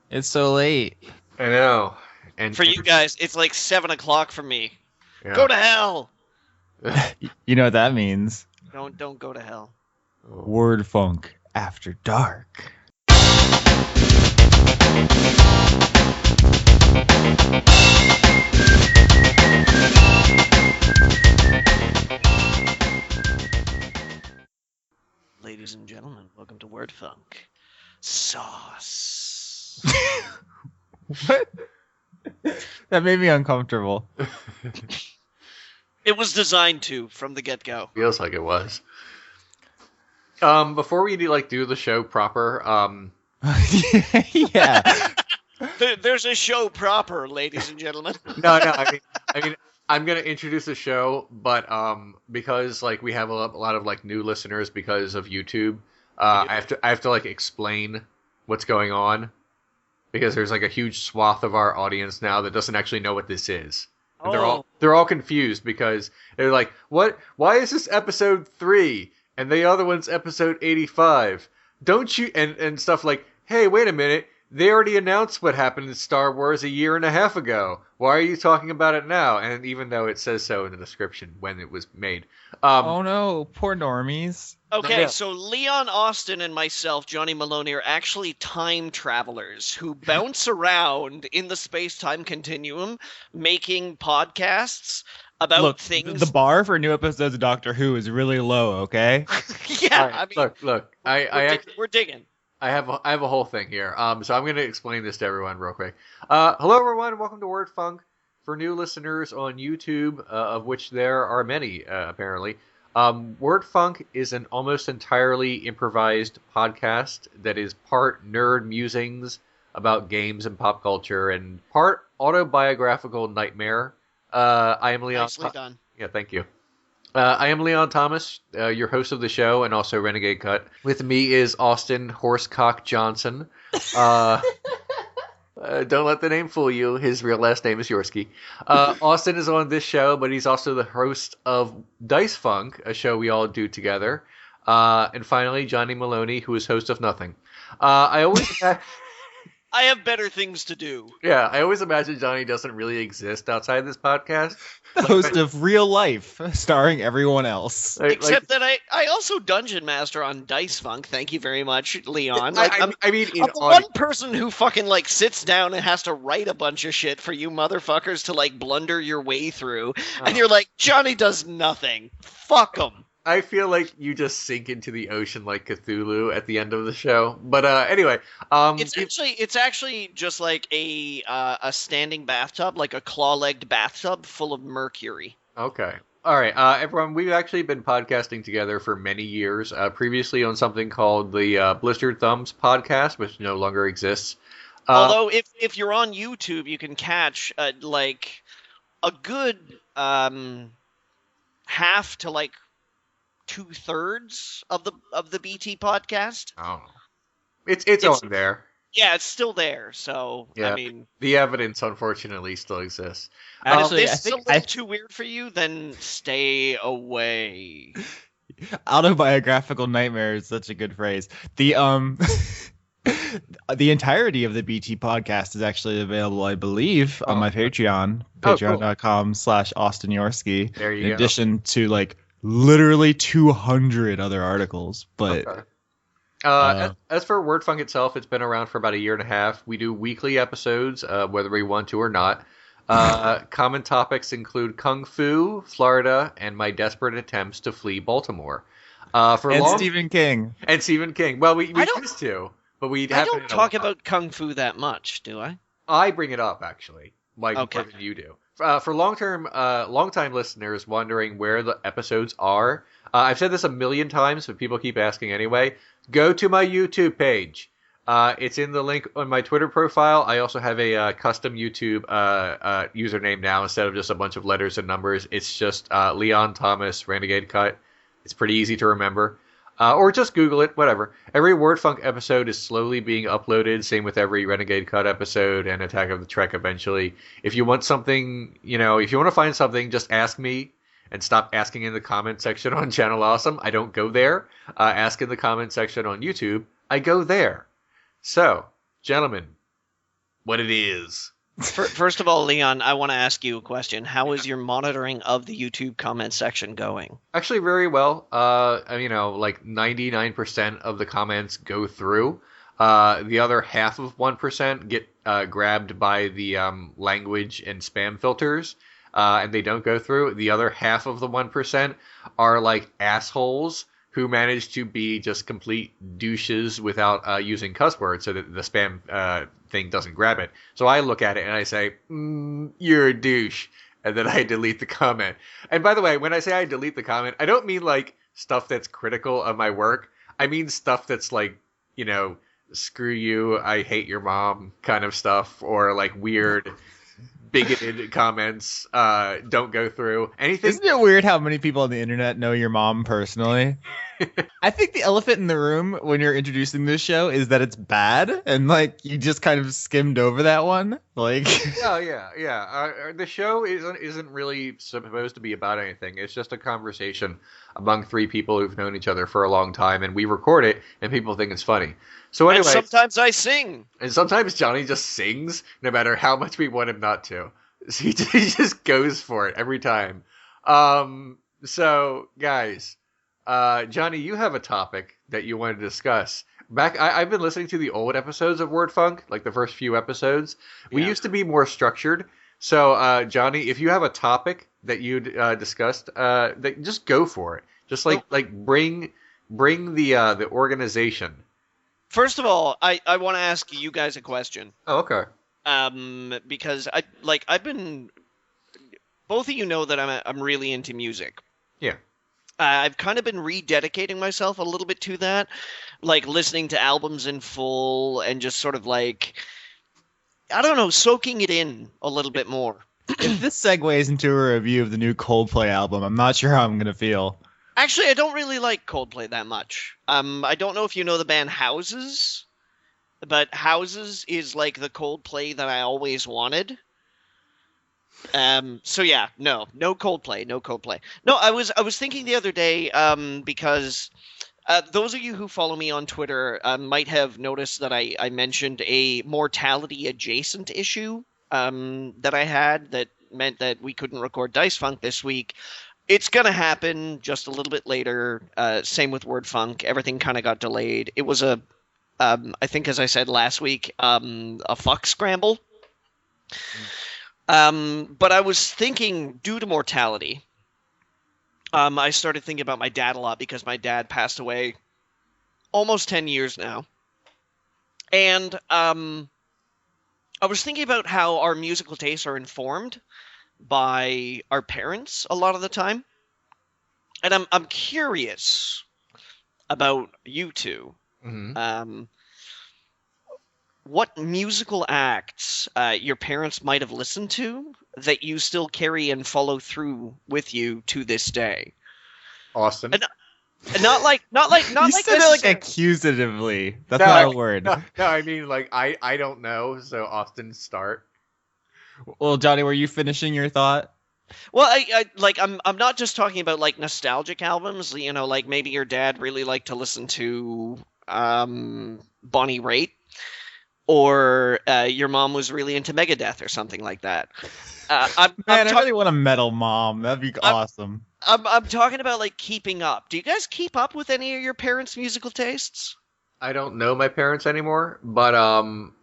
It's so late. I know. And For you guys, it's like 7 o'clock for me. Go yeah. to hell. You know what that means? Don't go to hell. Oh. Word funk after dark. Ladies and gentlemen, welcome to Word Funk. Sauce. What? That made me uncomfortable. It was designed to from the get-go. Feels like it was. Before we do the show proper, Yeah. There's a show proper, ladies and gentlemen. no, I mean, I'm gonna introduce the show, but because we have a lot of new listeners because of YouTube, I have to explain what's going on because there's a huge swath of our audience now that doesn't actually know what this is. And they're all confused because they're like, "What? Why is this episode 3 and the other one's episode 85? Don't you?" And stuff like, "Hey, wait a minute! They already announced what happened in Star Wars a year and a half ago. Why are you talking about it now?" And even though it says so in the description when it was made, Oh no, poor normies. Okay, Yeah. so Leon Austin and myself, Johnny Maloney, are actually time travelers who bounce around in the space-time continuum making podcasts about Look, things. the bar for new episodes of Doctor Who is really low, okay? Yeah, All right, I mean, look, we're digging. I have a whole thing here. So I'm going to explain this to everyone real quick. Hello everyone, welcome to Word Funk. For new listeners on YouTube, of which there are many apparently, Word Funk is an almost entirely improvised podcast that is part nerd musings about games and pop culture and part autobiographical nightmare. I am Leon. Nicely done. Yeah, thank you. I am Leon Thomas, your host of the show, and also Renegade Cut. With me is Austin Horsecock Johnson. Uh, don't let the name fool you. His real last name is Yorsky. Austin is on this show, but he's also the host of Dice Funk, a show we all do together. And finally, Johnny Maloney, who is host of Nothing. I always. I have better things to do. Yeah, I always imagine Johnny doesn't really exist outside this podcast. Host of Real Life, starring everyone else. Except that I also dungeon master on Dice Funk. Thank you very much, Leon. I'm the one person who fucking sits down and has to write a bunch of shit for you motherfuckers to blunder your way through, and you're like, Johnny does nothing. Fuck him. I feel like you just sink into the ocean like Cthulhu at the end of the show. But anyway, it's actually just like a standing bathtub, like a claw-legged bathtub full of mercury. Okay. All right, everyone, we've actually been podcasting together for many years, previously on something called the Blistered Thumbs podcast, which no longer exists. Although, if you're on YouTube, you can catch, a good half to, 2/3 of the BT podcast. Oh. It's on there. Yeah, it's still there, so, Yeah, I mean... The evidence, unfortunately, still exists. Actually, if this is a little too weird for you, then stay away. Autobiographical nightmare is such a good phrase. The the entirety of the BT podcast is actually available, I believe, on my Patreon, patreon.com/Austin Yorsky. There you in go. addition to literally 200 other articles. But okay. As for Word Funk itself, it's been around for about a year and a half. We do weekly episodes, whether we want to or not. Common topics include Kung Fu, Florida, and my desperate attempts to flee Baltimore. Stephen King. And Stephen King. Well, we used to, but we I don't talk about Kung Fu that much, do I? I bring it up, actually, Okay. more than you do. For long-time listeners wondering where the episodes are, I've said this a million times, but people keep asking anyway. Go to my YouTube page. It's in the link on my Twitter profile. I also have a custom YouTube username now instead of just a bunch of letters and numbers. It's just Leon Thomas Renegade Cut. It's pretty easy to remember. Or just Google it, whatever. Every Word Funk episode is slowly being uploaded. Same with every Renegade Cut episode and Attack of the Trek eventually. If you want something, if you want to find something, just ask me and stop asking in the comment section on Channel Awesome. I don't go there. Ask in the comment section on YouTube. I go there. So, gentlemen, what it is. First of all, Leon, I want to ask you a question. How is your monitoring of the YouTube comment section going? Actually, very well. Like 99% of the comments go through. The other half of 1% get grabbed by the language and spam filters, and they don't go through. The other half of the 1% are like assholes who manage to be just complete douches without using cuss words, so that the spam thing doesn't grab it. So I look at it and I say, "You're a douche," and then I delete the comment. And by the way, when I say I delete the comment, I don't mean like stuff that's critical of my work. I mean stuff that's like, screw you, I hate your mom kind of stuff, or like weird bigoted comments don't go through. Anything. Isn't it weird how many people on the internet know your mom personally? I think the elephant in the room when you're introducing this show is that it's bad, and like you just kind of skimmed over that one. Like, oh yeah. The show isn't really supposed to be about anything. It's just a conversation among three people who've known each other for a long time, and we record it, and people think it's funny. So anyway, and sometimes I sing, and sometimes Johnny just sings, no matter how much we want him not to. So he just goes for it every time. So guys. Johnny, you have a topic that you want to discuss. I've been listening to the old episodes of Word Funk, like the first few episodes. We used to be more structured. So, Johnny, if you have a topic that you discussed, just go for it. Just bring the organization. First of all, I want to ask you guys a question. Oh, okay. Because I've been, both of you know that I'm really into music. Yeah. I've kind of been rededicating myself a little bit to that, like listening to albums in full and just sort of like, I don't know, soaking it in a little bit more. If this segues into a review of the new Coldplay album, I'm not sure how I'm going to feel. Actually, I don't really like Coldplay that much. I don't know if you know the band Houses, but Houses is like the Coldplay that I always wanted. So yeah, no Coldplay. No, I was thinking the other day, because those of you who follow me on Twitter might have noticed that I mentioned a mortality adjacent issue that I had that meant that we couldn't record Dice Funk this week. It's gonna happen just a little bit later. Same with Word Funk. Everything kind of got delayed. It was I think, as I said last week, a fuck scramble. But I was thinking, due to mortality, I started thinking about my dad a lot because my dad passed away almost 10 years now. And I was thinking about how our musical tastes are informed by our parents a lot of the time. And I'm curious about you two. Mm-hmm. What musical acts your parents might have listened to that you still carry and follow through with you to this day? Austin. And not like you said it like accusatively. That's not a word. No, I mean like I don't know. So Austin, start. Well, Johnny, were you finishing your thought? Well, I'm not just talking about like nostalgic albums. Like maybe your dad really liked to listen to Bonnie Raitt. Or your mom was really into Megadeth or something like that. I really want a metal mom. That'd be awesome. I'm talking about like keeping up. Do you guys keep up with any of your parents' musical tastes? I don't know my parents anymore, but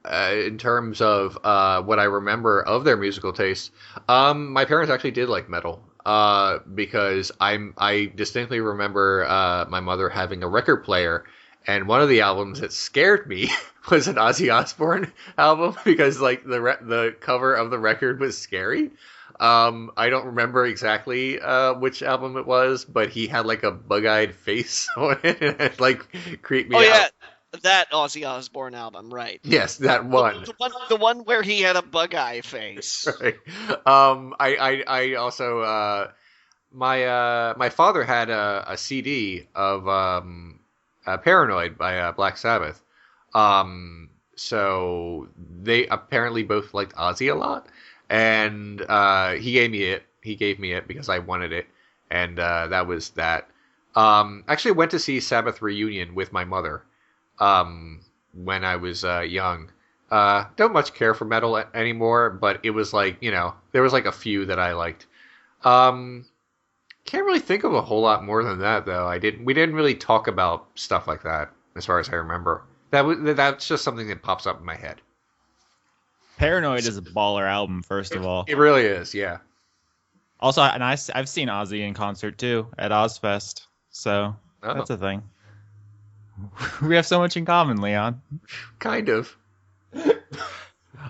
in terms of what I remember of their musical tastes, my parents actually did like metal. Because I distinctly remember my mother having a record player. And one of the albums that scared me was an Ozzy Osbourne album because like the cover of the record was scary. I don't remember exactly which album it was, but he had like a bug-eyed face on it, and it like creeped me out. Oh yeah, that Ozzy Osbourne album, right? Yes, that one. The one where he had a bug-eye face. Right. I also my father had a CD of Paranoid by Black Sabbath. So they apparently both liked Ozzy a lot, and he gave me it because I wanted it, and that was that. Actually went to see Sabbath Reunion with my mother when I was young, Don't much care for metal anymore, but it was like, there was like a few that I liked. Um, can't really think of a whole lot more than that though. We didn't really talk about stuff like that as far as I remember. That's just something that pops up in my head. Paranoid is a baller album, first of all. It really is, yeah. Also, and I've seen Ozzy in concert too at Ozfest, so that's a thing. We have so much in common, Leon. Kind of.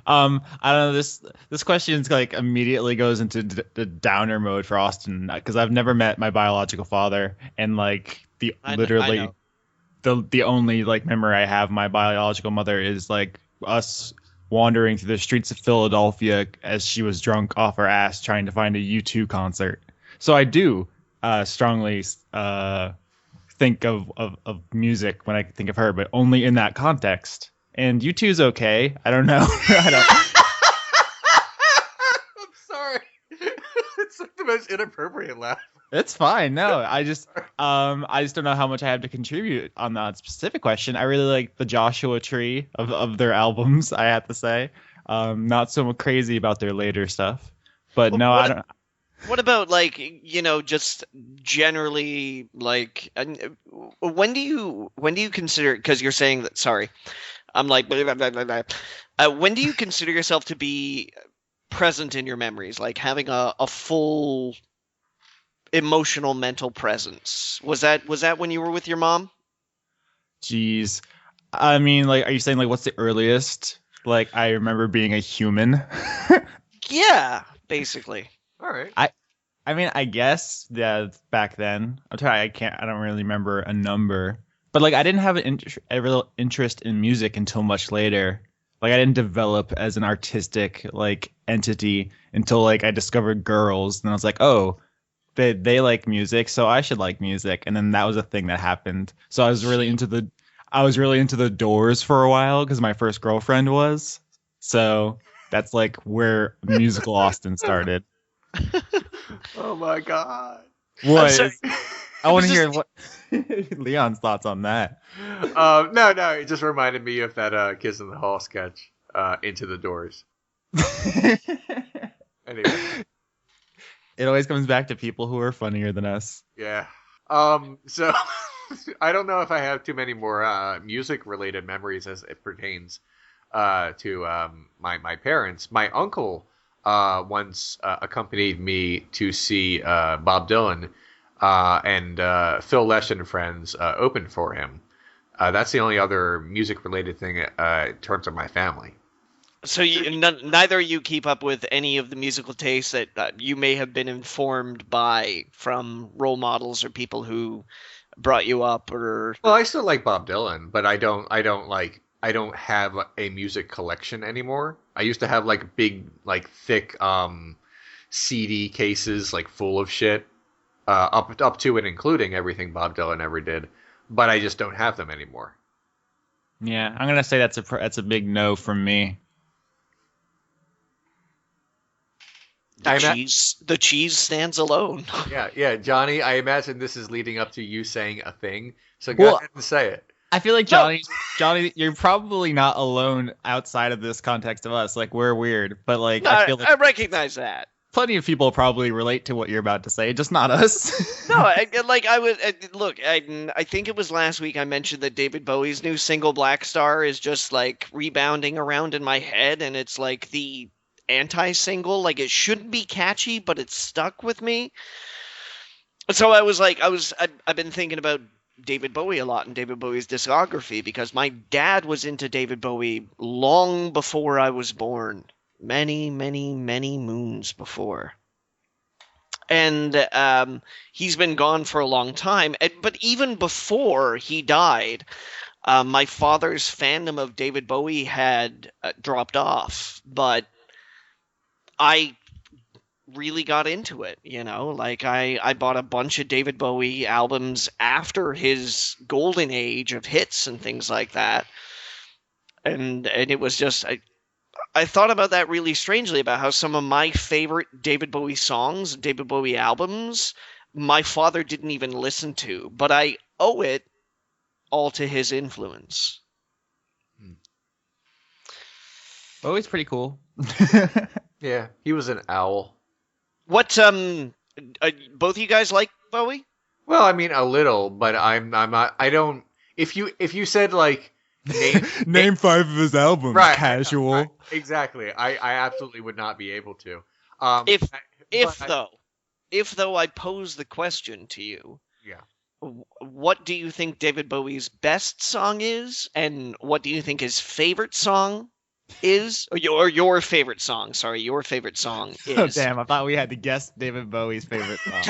I don't know. This question is like immediately goes into the downer mode for Austin because I've never met my biological father, and like the only like memory I have of my biological mother is like us wandering through the streets of Philadelphia as she was drunk off her ass trying to find a U2 concert. So I do strongly think of music when I think of her, but only in that context. And U2's okay. I don't know. I'm sorry. It's like the most inappropriate laugh. It's fine. No, I just don't know how much I have to contribute on that specific question. I really like the Joshua Tree of their albums, I have to say. Not so crazy about their later stuff. But well, no, I don't. What about like, just generally like when do you consider, because you're saying that, sorry, I'm like blah, blah, blah, blah. When do you consider yourself to be present in your memories, like having a full emotional mental presence? Was that when you were with your mom? Jeez. I mean, like, are you saying like what's the earliest like I remember being a human? Yeah, basically. All right. I mean, I guess back then. I don't really remember a number. But like I didn't have a real interest in music until much later. Like I didn't develop as an artistic like entity until like I discovered girls, and I was like, "Oh, they like music, so I should like music." And then that was a thing that happened. So I was really into the Doors for a while because my first girlfriend was. So that's like where musical Austin started. Oh my god! What? I want to hear what Leon's thoughts on that. No, it just reminded me of that Kiss in the Hall sketch, Into the Doors. Anyway. It always comes back to people who are funnier than us. Yeah. So I don't know if I have too many more music-related memories as it pertains to my parents. My uncle once accompanied me to see Bob Dylan, and Phil Lesh and Friends opened for him. That's the only other music-related thing in terms of my family. So neither of you keep up with any of the musical tastes that you may have been informed by from role models or people who brought you up, or... Well, I still like Bob Dylan, but I don't have a music collection anymore. I used to have like big, like thick CD cases, like full of shit, up to and including everything Bob Dylan ever did, but I just don't have them anymore. Yeah, I'm gonna say that's a big no from me. The cheese stands alone. Yeah, Johnny, I imagine this is leading up to you saying a thing, so go ahead and say it. I feel like Johnny, you're probably not alone outside of this context of us. Like, we're weird, but like, I feel like I recognize that. Plenty of people probably relate to what you're about to say, just not us. No, I think it was last week I mentioned that David Bowie's new single Black Star is just like rebounding around in my head, and it's like the anti-single. Like, it shouldn't be catchy, but it's stuck with me. So I've been thinking about David Bowie a lot and David Bowie's discography because my dad was into David Bowie long before I was born. Many, many, many moons before. And he's been gone for a long time. But even before he died, my father's fandom of David Bowie had dropped off. But I really got into it, like I bought a bunch of David Bowie albums after his golden age of hits and things like that. And it was just, I thought about that really strangely about how some of my favorite David Bowie songs, David Bowie albums, my father didn't even listen to, but I owe it all to his influence. Bowie's pretty cool. Yeah, he was an owl. What both of you guys like Bowie? Well, I mean a little, but I'm not. I don't. If you said like name 5 of his albums, right, casual. Right, exactly. I absolutely would not be able to. If though I pose the question to you, yeah. What do you think David Bowie's best song is, and what do you think his favorite song is, or your favorite song? Sorry, your favorite song is. Oh damn! I thought we had to guess David Bowie's favorite song.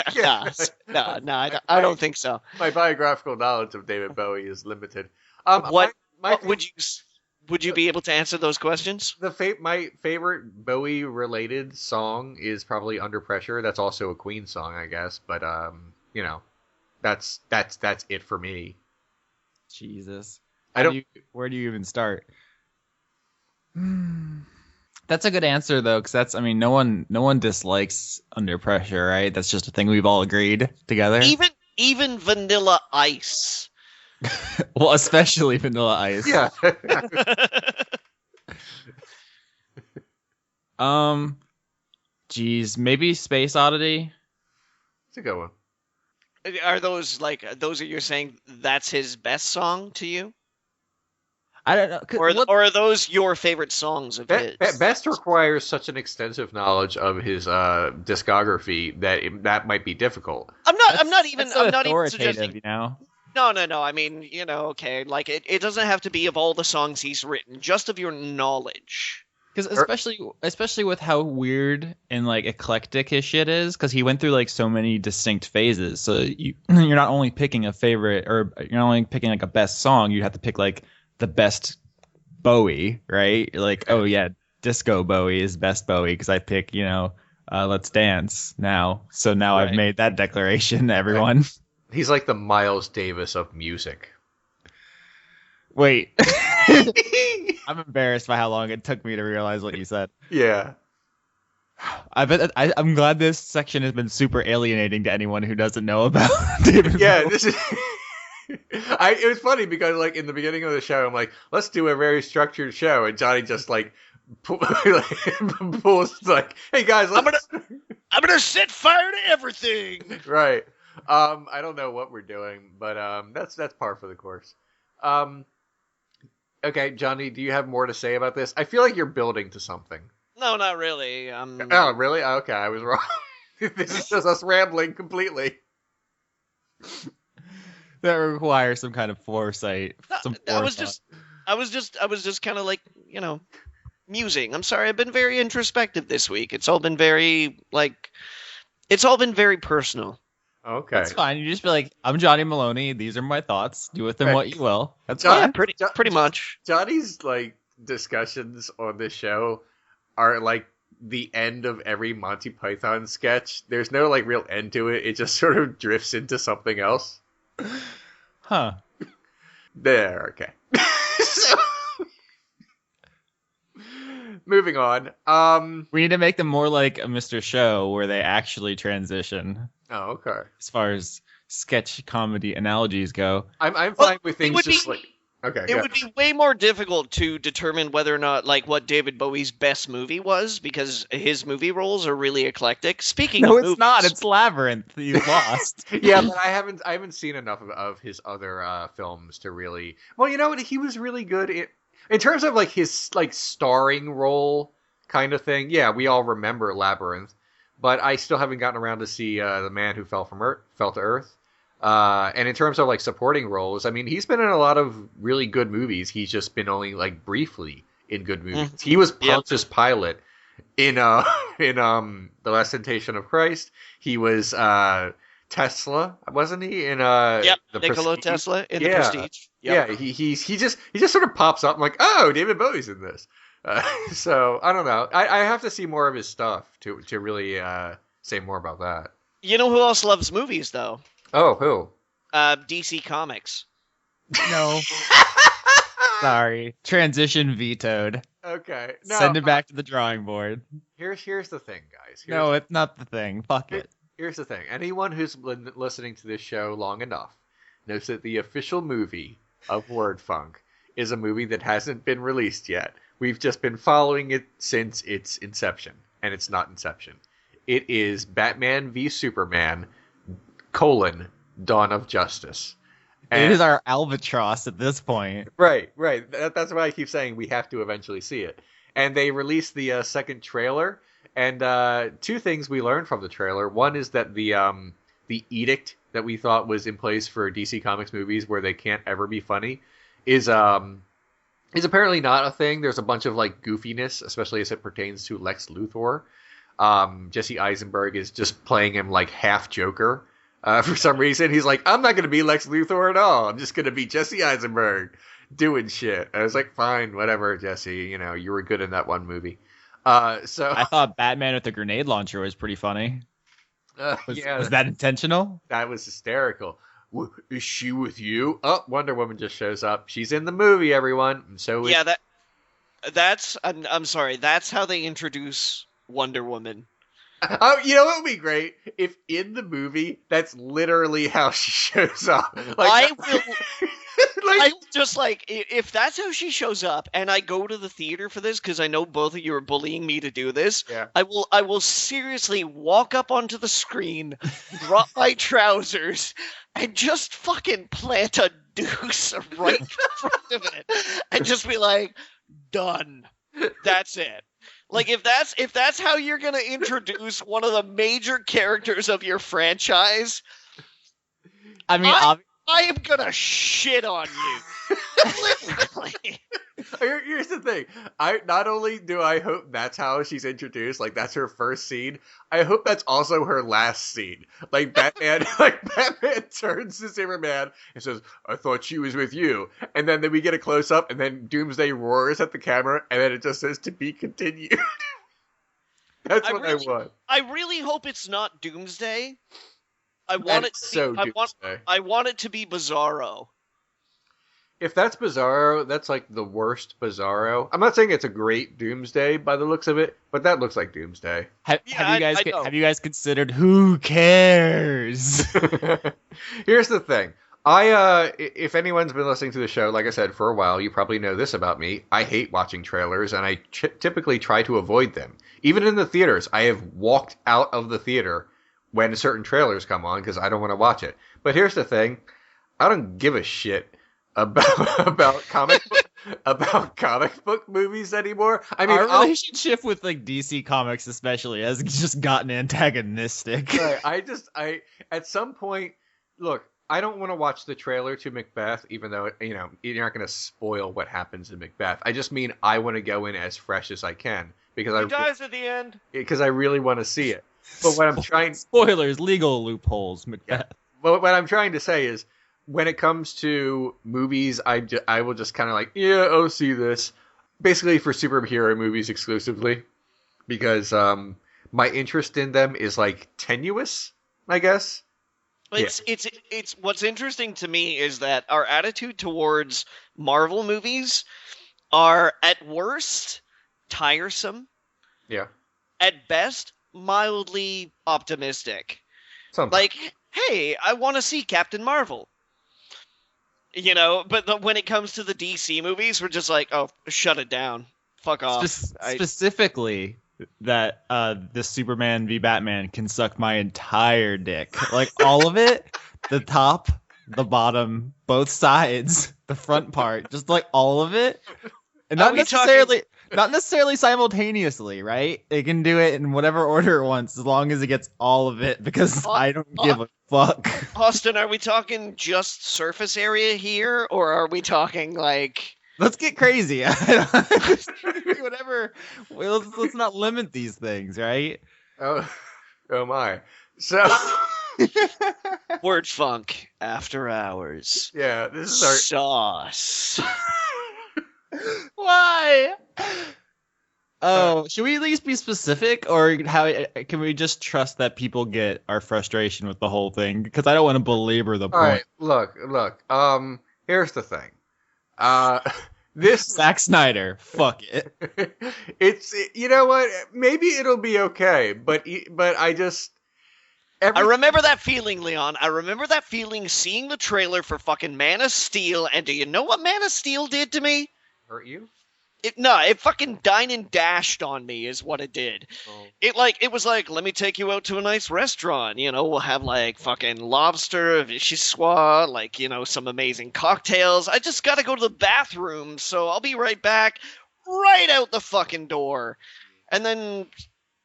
No, I don't think so. My biographical knowledge of David Bowie is limited. What would you be able to answer those questions? My favorite Bowie related song is probably Under Pressure. That's also a Queen song, I guess. But you know, that's it for me. Jesus, where where do you even start? That's a good answer though, because no one dislikes Under Pressure, right? That's just a thing we've all agreed together. Even Vanilla Ice. Well, especially Vanilla Ice. Yeah. Geez, maybe Space Oddity. It's a good one. Are those you're saying that's his best song to you? I don't know. Or are those your favorite songs of his? Best requires such an extensive knowledge of his discography that might be difficult. I'm not even suggesting. You know? No. I mean, okay, like it doesn't have to be of all the songs he's written, just of your knowledge. Because especially with how weird and like eclectic his shit is, because he went through like so many distinct phases. So you're not only picking a favorite, or you're not only picking like a best song. You have to pick like the best Bowie, right? Like, oh yeah, disco Bowie is best Bowie because I pick, Let's Dance now. So now right. I've made that declaration to everyone. Right. He's like the Miles Davis of music. Wait. I'm embarrassed by how long it took me to realize what you said. Yeah. I'm glad this section has been super alienating to anyone who doesn't know about David Bowie. This is... it was funny because like in the beginning of the show, I'm like, let's do a very structured show, and Johnny just like pulls like, hey guys, I'm gonna set fire to everything. Right. I don't know what we're doing, but that's par for the course. Okay, Johnny, do you have more to say about this? I feel like you're building to something. No, not really. Oh, really? Okay, I was wrong. This is just us rambling completely. That requires some kind of foresight. I was just kind of like, musing. I'm sorry, I've been very introspective this week. It's all been very personal. Okay. That's fine. You just be like, I'm Johnny Maloney. These are my thoughts. Do with them what you will. That's fine. Yeah, pretty much. Johnny's like discussions on this show are like the end of every Monty Python sketch. There's no like real end to it. It just sort of drifts into something else. Huh. There. Okay. So, moving on. We need to make them more like a Mr. Show where they actually transition. Oh, okay. As far as sketch comedy analogies go, I'm fine with things just like. Okay. It would be way more difficult to determine whether or not like what David Bowie's best movie was, because his movie roles are really eclectic. Speaking of movies, it's not. It's Labyrinth. You lost. Yeah, but I haven't seen enough of his other films to really. Well, you know what? He was really good in terms of like his like starring role kind of thing. Yeah, we all remember Labyrinth, but I still haven't gotten around to see The Man Who Fell to Earth. And in terms of like supporting roles, I mean, he's been in a lot of really good movies. He's just been only like briefly in good movies. Mm-hmm. He was Pontius Pilate in The Last Temptation of Christ. He was Tesla, wasn't he? In Nikola Tesla in The Prestige. Yep. Yeah, he just sort of pops up. I'm like, oh, David Bowie's in this. So I don't know. I have to see more of his stuff to really say more about that. You know who else loves movies though? Oh, who? DC Comics. No. Sorry. Transition vetoed. Okay. No, send it back to the drawing board. Here's the thing, guys. It's not the thing. Fuck it. Here's the thing. Anyone who's been listening to this show long enough knows that the official movie of Word Funk is a movie that hasn't been released yet, We've just been following it since its inception, and it's not Inception. It is Batman v Superman, Dawn of Justice. And it is our albatross at this point. Right. That's why I keep saying we have to eventually see it. And they released the second trailer, and two things we learned from the trailer. One is that the edict that we thought was in place for DC Comics movies, where they can't ever be funny, is apparently not a thing. There's a bunch of like goofiness, especially as it pertains to Lex Luthor. Jesse Eisenberg is just playing him like half Joker. For some reason, he's like, I'm not going to be Lex Luthor at all. I'm just going to be Jesse Eisenberg doing shit. I was like, fine, whatever, Jesse. You know, you were good in that one movie. So I thought Batman with the grenade launcher was pretty funny. Was that intentional? That was hysterical. Is she with you? Oh, Wonder Woman just shows up. She's in the movie, everyone. And so that's. I'm sorry. That's how they introduce Wonder Woman. Oh, you know what would be great if in the movie that's literally how she shows up. Like, I just like if that's how she shows up, and I go to the theater for this because I know both of you are bullying me to do this. Yeah. I will seriously walk up onto the screen, drop my trousers, and just fucking plant a deuce right in front of it, and just be like, done. That's it. Like if that's how you're gonna introduce one of the major characters of your franchise, I mean, I am gonna shit on you. Literally. Here's the thing. Not only do I hope that's how she's introduced, like that's her first scene, I hope that's also her last scene. Like Batman turns to Superman and says, I thought she was with you. And then we get a close up and then Doomsday roars at the camera and then it just says to be continued. That's what I want. I really hope it's not Doomsday. I want it to be Bizarro. If that's Bizarro, that's like the worst Bizarro. I'm not saying it's a great Doomsday by the looks of it, but that looks like Doomsday. Have you guys considered who cares? Here's the thing. If anyone's been listening to the show, like I said, for a while, you probably know this about me. I hate watching trailers, and I typically try to avoid them. Even in the theaters, I have walked out of the theater when certain trailers come on because I don't want to watch it. But here's the thing. I don't give a shit about comic book movies anymore. I mean, our relationship with like DC Comics especially has just gotten antagonistic. Right. I at some point, look, I don't want to watch the trailer to Macbeth, even though you're not going to spoil what happens in Macbeth. I just mean I want to go in as fresh as I can because he dies at the end. Because I really want to see it. But what I'm trying spoilers, legal loopholes, Macbeth. Yeah. But what I'm trying to say is, when it comes to movies, I will just kind of like, I'll see this. Basically for superhero movies exclusively. Because my interest in them is like tenuous, I guess. It's what's interesting to me is that our attitude towards Marvel movies are at worst tiresome. Yeah. At best, mildly optimistic. Sometimes. Like, hey, I want to see Captain Marvel. But when it comes to the DC movies, we're just like, oh, shut it down. Fuck off. Specifically, that the Superman v Batman can suck my entire dick. Like, all of it. The top, the bottom, both sides, the front part. Just, like, all of it. And not necessarily simultaneously, right? It can do it in whatever order it wants, as long as it gets all of it, because I don't give a fuck. Austin, are we talking just surface area here, or are we talking like... Let's get crazy. Whatever. Let's not limit these things, right? Oh my. So... Word funk after hours. Yeah, this is our... Sauce. Why? Oh, should we at least be specific, or can we just trust that people get our frustration with the whole thing? Because I don't want to belabor the point. All right, look. Here's the thing. This Zack Snyder, fuck it. It's you know what? Maybe it'll be okay, but I just. I remember that feeling, Leon. I remember that feeling seeing the trailer for fucking Man of Steel, and do you know what Man of Steel did to me? Hurt you? It fucking dined and dashed on me is what it did. Oh. It was like, let me take you out to a nice restaurant. We'll have like fucking lobster, vichyssoise, like, some amazing cocktails. I just gotta go to the bathroom, so I'll be right back. Right out the fucking door. And then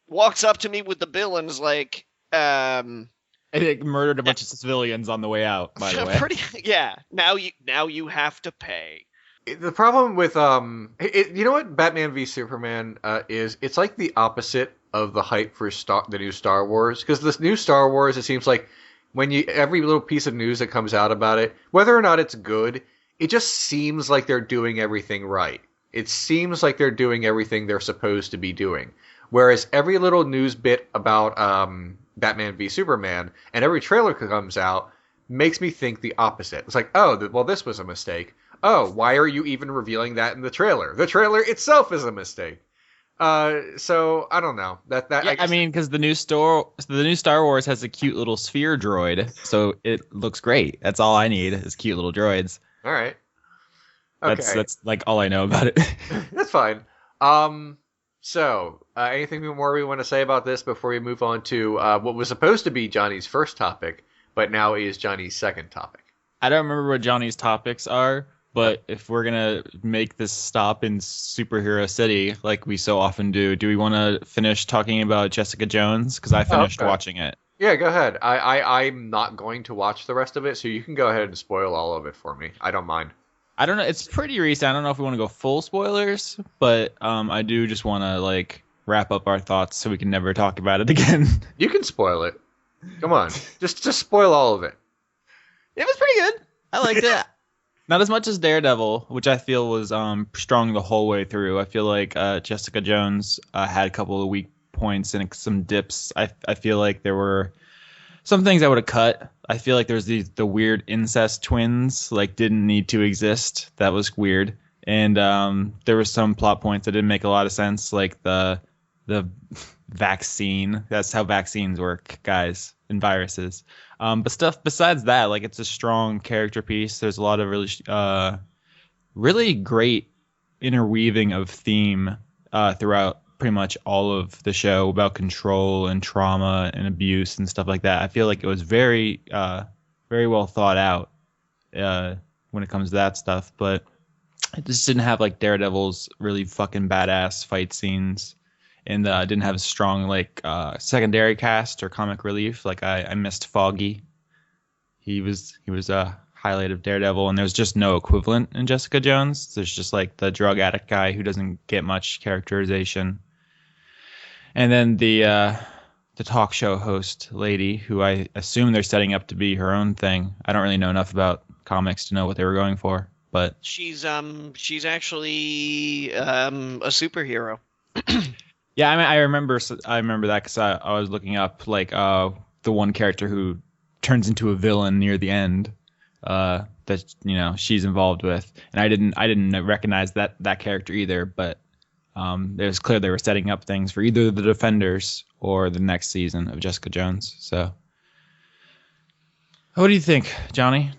walks up to me with the bill and is like, It murdered a bunch of civilians on the way out, by the way. Yeah. Now you have to pay. The problem with you know what Batman v Superman is? It's like the opposite of the hype for the new Star Wars. Because this new Star Wars, it seems like every little piece of news that comes out about it, whether or not it's good, it just seems like they're doing everything right. It seems like they're doing everything they're supposed to be doing. Whereas every little news bit about Batman v Superman and every trailer that comes out makes me think the opposite. It's like, oh, well, this was a mistake. Oh, why are you even revealing that in the trailer? The trailer itself is a mistake. So I don't know. I mean, because the new Star Wars has a cute little sphere droid, so it looks great. That's all I need is cute little droids. All right. Okay. That's like all I know about it. That's fine. So anything more we want to say about this before we move on to what was supposed to be Johnny's first topic, but now is Johnny's second topic? I don't remember what Johnny's topics are. But if we're going to make this stop in Superhero City, like we so often do we want to finish talking about Jessica Jones? Because I finished watching it. Yeah, go ahead. I'm not going to watch the rest of it, so you can go ahead and spoil all of it for me. I don't mind. I don't know. It's pretty recent. I don't know if we want to go full spoilers, but I do just want to like wrap up our thoughts so we can never talk about it again. You can spoil it. Come on. just spoil all of it. It was pretty good. I liked it. Not as much as Daredevil, which I feel was strong the whole way through. I feel like Jessica Jones had a couple of weak points and some dips. I feel like there were some things I would have cut. I feel like there's the weird incest twins, like didn't need to exist. That was weird. And there were some plot points that didn't make a lot of sense, like the vaccine. That's how vaccines work, guys, and viruses. But stuff besides that, like it's a strong character piece. There's a lot of really great interweaving of theme throughout pretty much all of the show about control and trauma and abuse and stuff like that. I feel like it was very well thought out when it comes to that stuff. But it just didn't have like Daredevil's really fucking badass fight scenes. And didn't have a strong like secondary cast or comic relief. Like I missed Foggy. He was a highlight of Daredevil, and there's just no equivalent in Jessica Jones. There's just like the drug addict guy who doesn't get much characterization, and then the talk show host lady who I assume they're setting up to be her own thing. I don't really know enough about comics to know what they were going for, but she's actually a superhero. Yeah, I mean, I remember that because I was looking up like the one character who turns into a villain near the end that she's involved with, and I didn't recognize that character either. But it was clear they were setting up things for either the Defenders or the next season of Jessica Jones. So, what do you think, Johnny?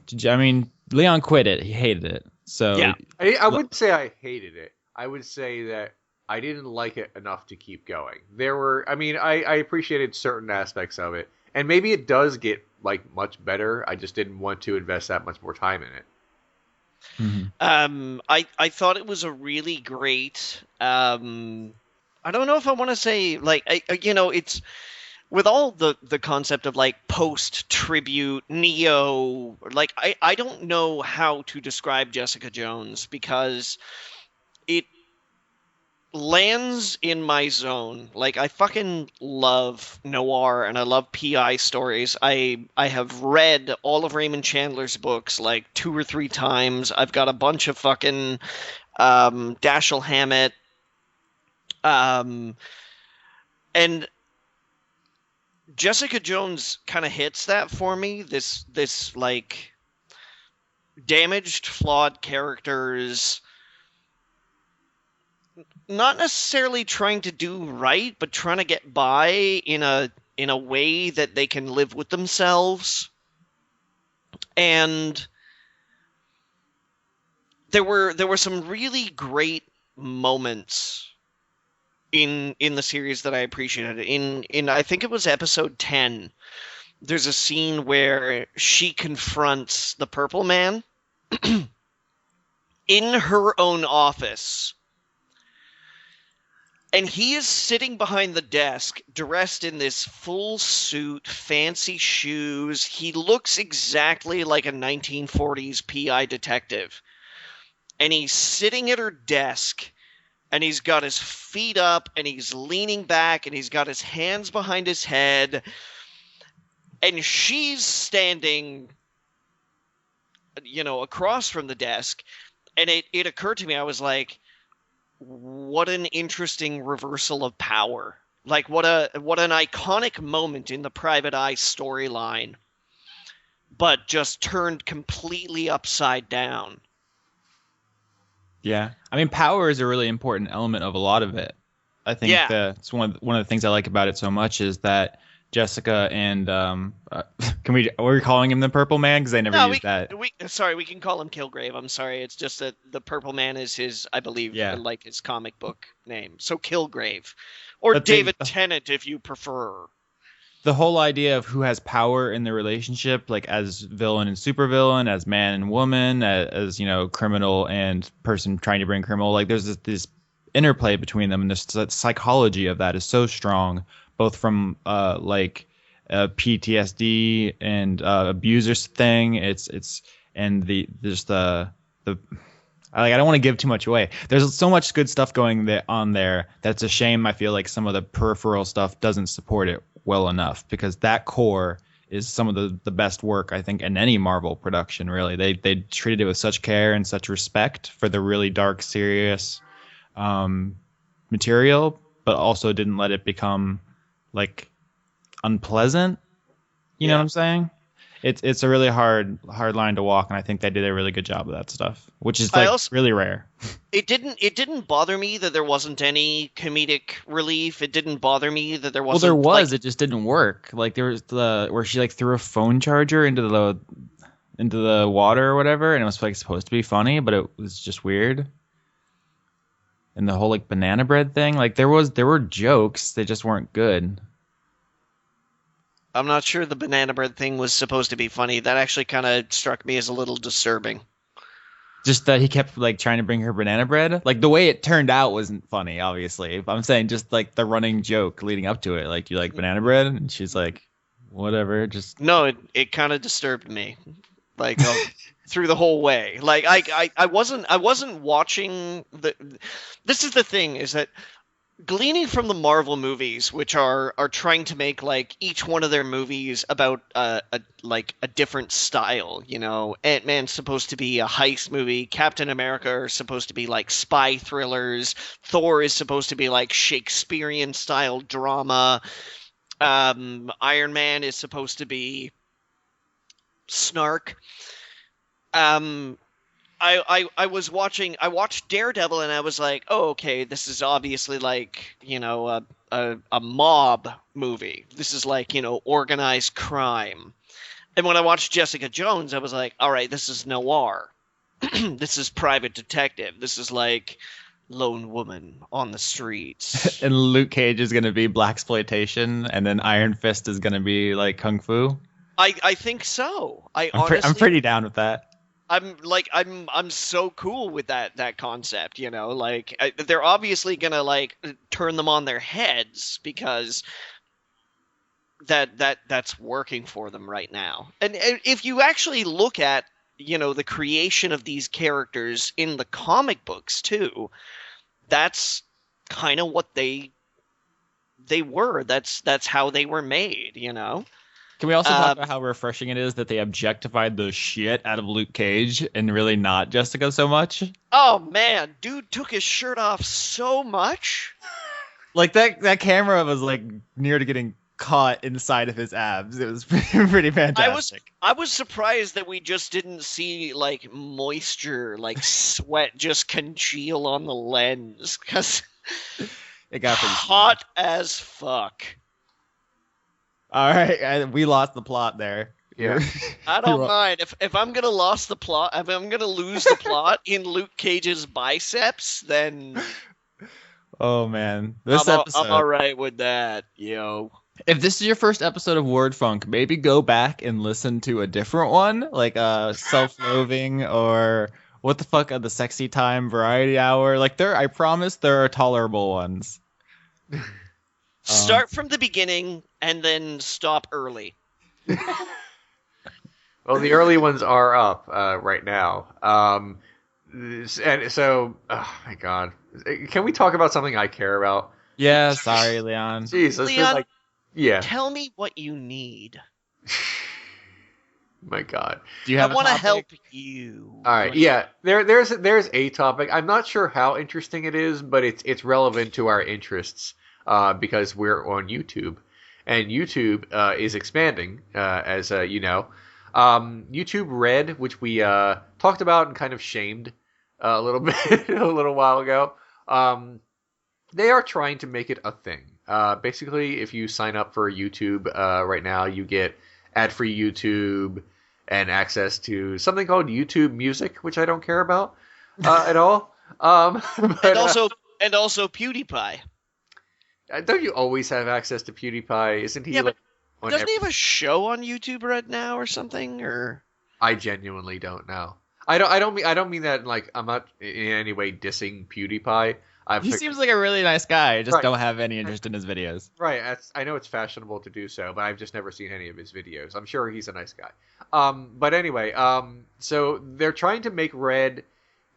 Leon quit it; he hated it. So yeah, I wouldn't say I hated it. I would say that I didn't like it enough to keep going. I appreciated certain aspects of it, and maybe it does get like much better. I just didn't want to invest that much more time in it. Mm-hmm. I thought it was a really great. I don't know if I want to say like it's with all the concept of like post tribute Neo. Like I don't know how to describe Jessica Jones because it lands in my zone. Like I fucking love noir and I love PI stories. I have read all of Raymond Chandler's books like 2 or 3 times. I've got a bunch of fucking Dashiell Hammett and Jessica Jones kind of hits that for me. This like damaged, flawed characters not necessarily trying to do right, but trying to get by in a way that they can live with themselves. And there were some really great moments in the series that I appreciated. In I think it was episode 10, there's a scene where she confronts the Purple Man in her own office. And he is sitting behind the desk, dressed in this full suit, fancy shoes. He looks exactly like a 1940s PI detective. And he's sitting at her desk, and he's got his feet up, and he's leaning back, and he's got his hands behind his head. And she's standing, across from the desk. And it occurred to me, I was like, what an interesting reversal of power. Like, what an iconic moment in the Private Eye storyline, but just turned completely upside down. Yeah. I mean, power is a really important element of a lot of it. I think it's one of the things I like about it so much is that Jessica and we're calling him the Purple Man because they never used that. We can call him Kilgrave. I'm sorry. It's just that the Purple Man is his, I believe, like his comic book name. So Kilgrave. Or David Tennant, if you prefer. The whole idea of who has power in the relationship, like as villain and supervillain, as man and woman, as criminal and person trying to bring criminal, like there's this interplay between them, and the psychology of that is so strong, both from PTSD and abusers thing. It's and the I don't want to give too much away. There's so much good stuff going on there that's a shame. I feel like some of the peripheral stuff doesn't support it well enough, because that core is some of the best work I think in any Marvel production. Really, they treated it with such care and such respect for the really dark, serious material, but also didn't let it become like unpleasant. You know what I'm saying? It's a really hard line to walk, and I think they did a really good job of that stuff, which is really rare. It didn't bother me that there wasn't any comedic relief. It didn't bother me that there wasn't. Well, there was. It just didn't work. Like there was where she threw a phone charger into the water or whatever, and it was supposed to be funny, but it was just weird. And the whole banana bread thing, there were jokes, they just weren't good. I'm not sure the banana bread thing was supposed to be funny. That actually kind of struck me as a little disturbing. Just that he kept trying to bring her banana bread. The way it turned out wasn't funny, obviously. I'm saying just the running joke leading up to it. You like banana bread? And she's like, whatever. Just no, it kind of disturbed me. Through the whole way. I wasn't watching this is the thing, is that gleaning from the Marvel movies, which are trying to make each one of their movies about a different style. Ant-Man's supposed to be a heist movie. Captain America are supposed to be spy thrillers. Thor is supposed to be Shakespearean style drama. Iron Man is supposed to be snark. I watched Daredevil, and I was like, oh, okay, this is obviously a mob movie. This is organized crime. And when I watched Jessica Jones, I was like, all right, this is noir. This is private detective. This is lone woman on the streets. And Luke Cage is going to be blaxploitation, and then Iron Fist is going to be kung fu. I think so. I'm pretty down with that. I'm so cool with that concept, they're obviously gonna turn them on their heads, because that's working for them right now. And if you actually look at the creation of these characters in the comic books too, that's kind of what they were. That's how they were made. Can we also talk about how refreshing it is that they objectified the shit out of Luke Cage and really not Jessica so much? Oh, man. Dude took his shirt off so much. That camera was near to getting caught inside of his abs. It was pretty fantastic. I was surprised that we just didn't see moisture, sweat just congeal on the lens, because it got pretty hot as fuck. All right, we lost the plot there. Yeah. I don't mind if I'm gonna lose the plot. If I'm gonna lose the plot in Luke Cage's biceps, then Oh man, I'm all right with that, yo. If this is your first episode of Word Funk, maybe go back and listen to a different one, like Self-Loathing or what the fuck the Sexy Time Variety Hour. Like I promise there are tolerable ones. Start from the beginning and then stop early. Well, the early ones are up right now. And so, oh my god, can we talk about something I care about? Yeah, sorry, Leon. Jeez, Leon, yeah. Tell me what you need. My god. Do you have? I want to help you. All right, yeah. There's a topic. I'm not sure how interesting it is, but it's relevant to our interests because we're on YouTube, and YouTube is expanding, as you know. YouTube Red, which we talked about and kind of shamed a little bit a little while ago. They are trying to make it a thing. Basically, if you sign up for YouTube right now, you get ad-free YouTube and access to something called YouTube Music, which I don't care about at all. But, and also PewDiePie. Don't you always have access to PewDiePie? Isn't he doesn't he have a show on YouTube right now or something? Or I genuinely don't know. I don't mean that like I'm not in any way dissing PewDiePie. He seems like a really nice guy. I just don't have any interest in his videos. Right. I know it's fashionable to do so, but I've just never seen any of his videos. I'm sure he's a nice guy. But anyway, so they're trying to make Red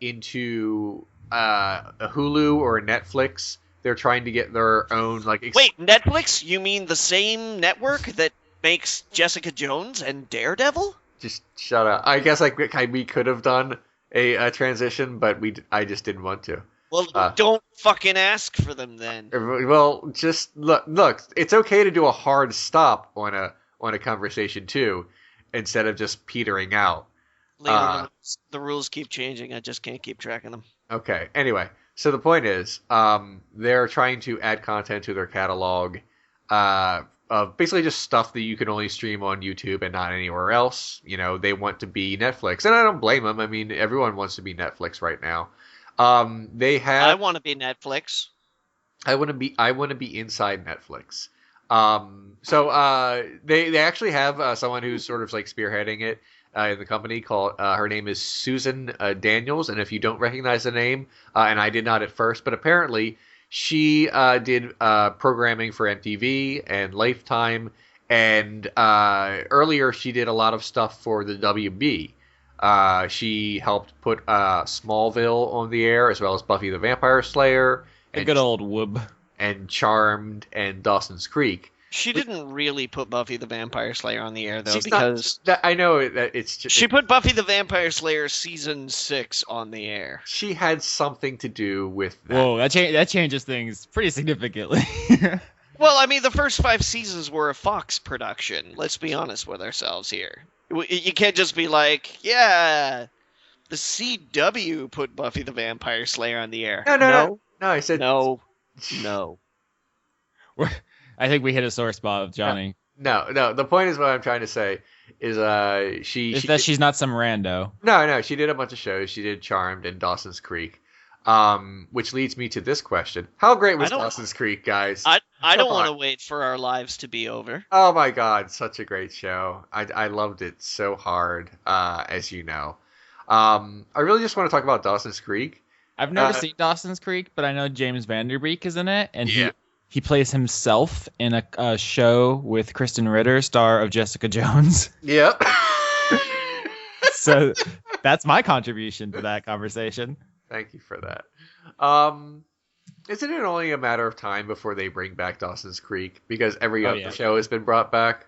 into a Hulu or a Netflix. They're trying to get their own Wait, Netflix? You mean the same network that makes Jessica Jones and Daredevil? Just shut up. I guess we could have done a transition, but I just didn't want to. Well, don't fucking ask for them then. Well, just look. It's okay to do a hard stop on a conversation too, instead of just petering out. Later, the rules keep changing. I just can't keep track of them. Okay. Anyway, so the point is, they're trying to add content to their catalog, of basically just stuff that you can only stream on YouTube and not anywhere else. You know, they want to be Netflix, and I don't blame them. I mean, everyone wants to be Netflix right now. I want to be Netflix. I want to be inside Netflix. So they actually have someone who's sort of like spearheading it in the company called her name is Susan Daniels, and if you don't recognize the name, and I did not at first, but apparently she did programming for MTV and Lifetime, and earlier she did a lot of stuff for the WB. She helped put Smallville on the air, as well as Buffy the Vampire Slayer. A good old Whoop. And Charmed and Dawson's Creek. She didn't really put Buffy the Vampire Slayer on the air, though, I know that it's just... She put Buffy the Vampire Slayer Season 6 on the air. She had something to do with that. Whoa, that changes things pretty significantly. Well, I mean, the first 5 seasons were a Fox production. Let's be honest with ourselves here. You can't just be like, yeah, the CW put Buffy the Vampire Slayer on the air. No, I said... No. I think we hit a sore spot with Johnny. No. The point is what I'm trying to say is she's not some rando. No. She did a bunch of shows. She did Charmed and Dawson's Creek. Which leads me to this question: how great was Dawson's Creek, guys? I don't want to wait for our lives to be over. Oh my god, such a great show! I loved it so hard, as you know. I really just want to talk about Dawson's Creek. I've never seen Dawson's Creek, but I know James Vanderbeek is in it, and he plays himself in a show with Kristen Ritter, star of Jessica Jones. Yep. So that's my contribution to that conversation. Thank you for that. Isn't it only a matter of time before they bring back Dawson's Creek? Because every other show has been brought back.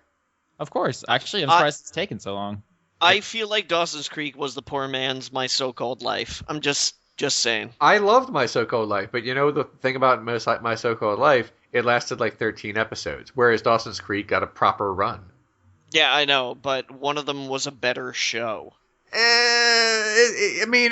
Of course. Actually, I'm surprised it's taken so long. I feel like Dawson's Creek was the poor man's My So-Called Life. I'm just saying. I loved My So-Called Life, but you know the thing about My So-Called Life, it lasted like 13 episodes, whereas Dawson's Creek got a proper run. Yeah, I know, but one of them was a better show. I mean,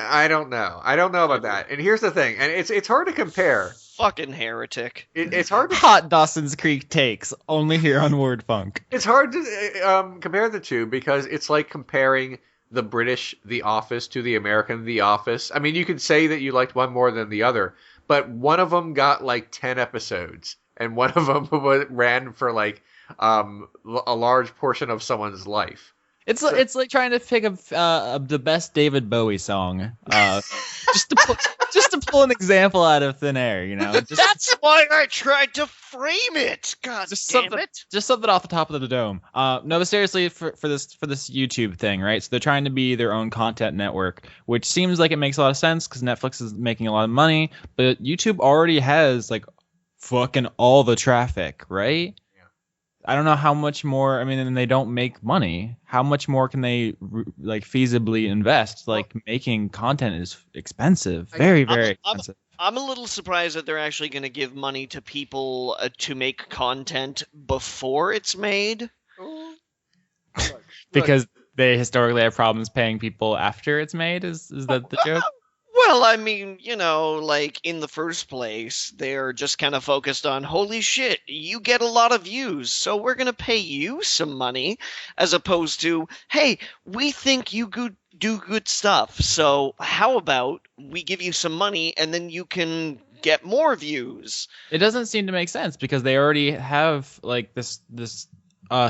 I don't know. I don't know about that. And here's the thing, and it's hard to compare. fucking heretic. It's hard to... Hot Dawson's Creek takes, only here on Word Funk. It's hard to compare the two because it's like comparing the British The Office to the American The Office. I mean, you could say that you liked one more than the other, but one of them got like 10 episodes, and one of them ran for like a large portion of someone's life. It's like trying to pick the best David Bowie song, just to pull an example out of thin air, you know. That's why I tried to frame it. God damn it! Just something off the top of the dome. No, but seriously, for this YouTube thing, right? So they're trying to be their own content network, which seems like it makes a lot of sense because Netflix is making a lot of money, but YouTube already has like fucking all the traffic, right? I don't know how much more. I mean, and they don't make money. How much more can they like feasibly invest? Like making content is expensive, very expensive. I'm a little surprised that they're actually going to give money to people to make content before it's made. Because they historically have problems paying people after it's made. Is that the joke? Well, I mean, you know, like in the first place, they're just kind of focused on, holy shit, you get a lot of views, so we're going to pay you some money, as opposed to, hey, we think you do good stuff, so how about we give you some money and then you can get more views? It doesn't seem to make sense because they already have like this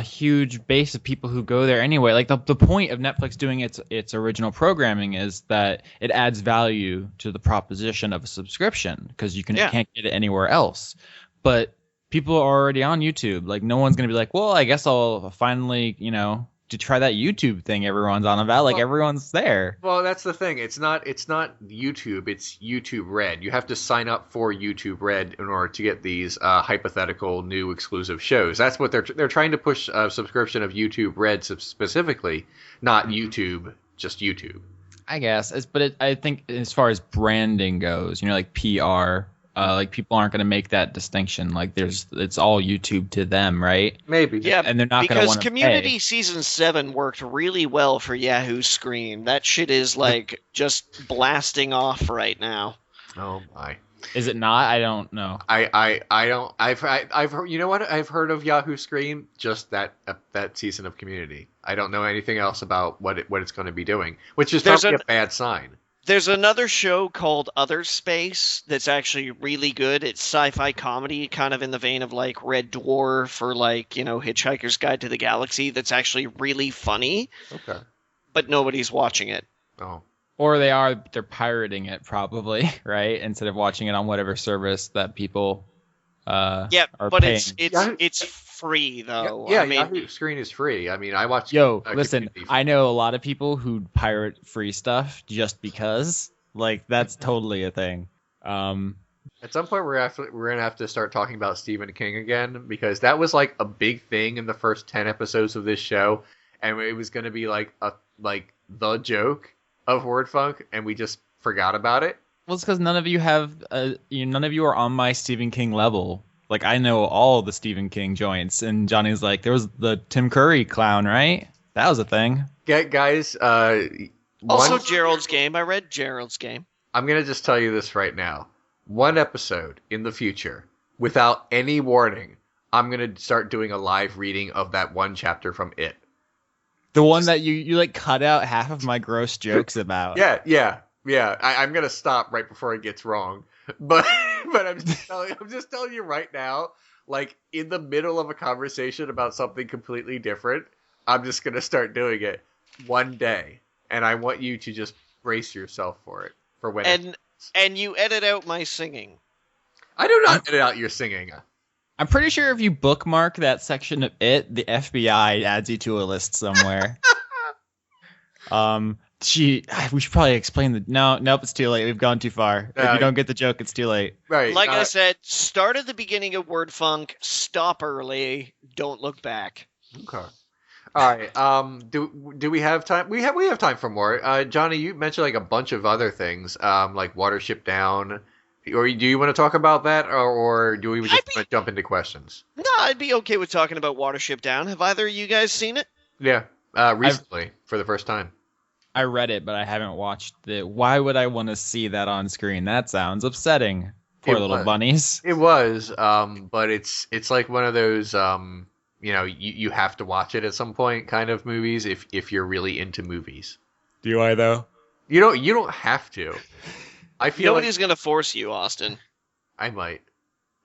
huge base of people who go there anyway. Like the point of Netflix doing its original programming is that it adds value to the proposition of a subscription because you can't get it anywhere else. But people are already on YouTube. Like no one's gonna be like, well, I guess I'll finally, you know, to try that YouTube thing everyone's on about. Like everyone's there. Well, that's the thing. It's not YouTube. It's YouTube Red. You have to sign up for YouTube Red in order to get these hypothetical new exclusive shows. That's what they're trying to push a subscription of YouTube Red specifically, not YouTube, just YouTube. I guess, I think as far as branding goes, you know, like PR. Like people aren't going to make that distinction. Like it's all YouTube to them, right? Maybe. Yeah, and they're not going to want to pay. Because Community Season 7 worked really well for Yahoo Screen. That shit is like just blasting off right now. Oh my. Is it not? I don't know. I don't. I've heard, you know what? I've heard of Yahoo Screen, just that season of Community. I don't know anything else about what it's going to be doing, which is probably a bad sign. There's another show called Other Space that's actually really good. It's sci-fi comedy, kind of in the vein of like Red Dwarf or like, you know, Hitchhiker's Guide to the Galaxy. That's actually really funny. Okay. But nobody's watching it. Oh. Or they're pirating it probably, right? Instead of watching it on whatever service that people are paying. It's free though. Yeah, I mean, Yahoo Screen is free. I mean, I watch. Listen, I know a lot of people who pirate free stuff just because. Like that's totally a thing. At some point, we're gonna have to start talking about Stephen King again because that was like a big thing in the first 10 episodes of this show, and it was gonna be like the joke of Word Funk, and we just forgot about it. Well, it's because none of you are on my Stephen King level. Like, I know all the Stephen King joints, and Johnny's like, there was the Tim Curry clown, right? That was a thing. Guys, also Gerald's Game. I read Gerald's Game. I'm going to just tell you this right now. One episode in the future, without any warning, I'm going to start doing a live reading of that one chapter from It. The one that you like cut out half of my gross jokes about. Yeah. I'm going to stop right before it gets wrong. But I'm just telling you right now, like in the middle of a conversation about something completely different, I'm just gonna start doing it one day, and I want you to just brace yourself for it for when. And you edit out my singing. I do not edit out your singing. I'm pretty sure if you bookmark that section of It, the FBI adds you to a list somewhere. We should probably explain nope, it's too late. We've gone too far. If you don't get the joke, it's too late. Right. Like I said, start at the beginning of Word Funk, stop early, don't look back. Okay. All right. Do we have time? We have time for more. Johnny, you mentioned like a bunch of other things, like Watership Down. Or do you want to talk about that, or do we just want to jump into questions? No, I'd be okay with talking about Watership Down. Have either of you guys seen it? Yeah, recently for the first time. I read it, but I haven't watched it. Why would I want to see that on screen? That sounds upsetting. Poor little bunnies. It was, but it's like one of those, you have to watch it at some point kind of movies if you're really into movies. Do I though? You don't have to. I feel nobody's gonna force you, Austin. I might.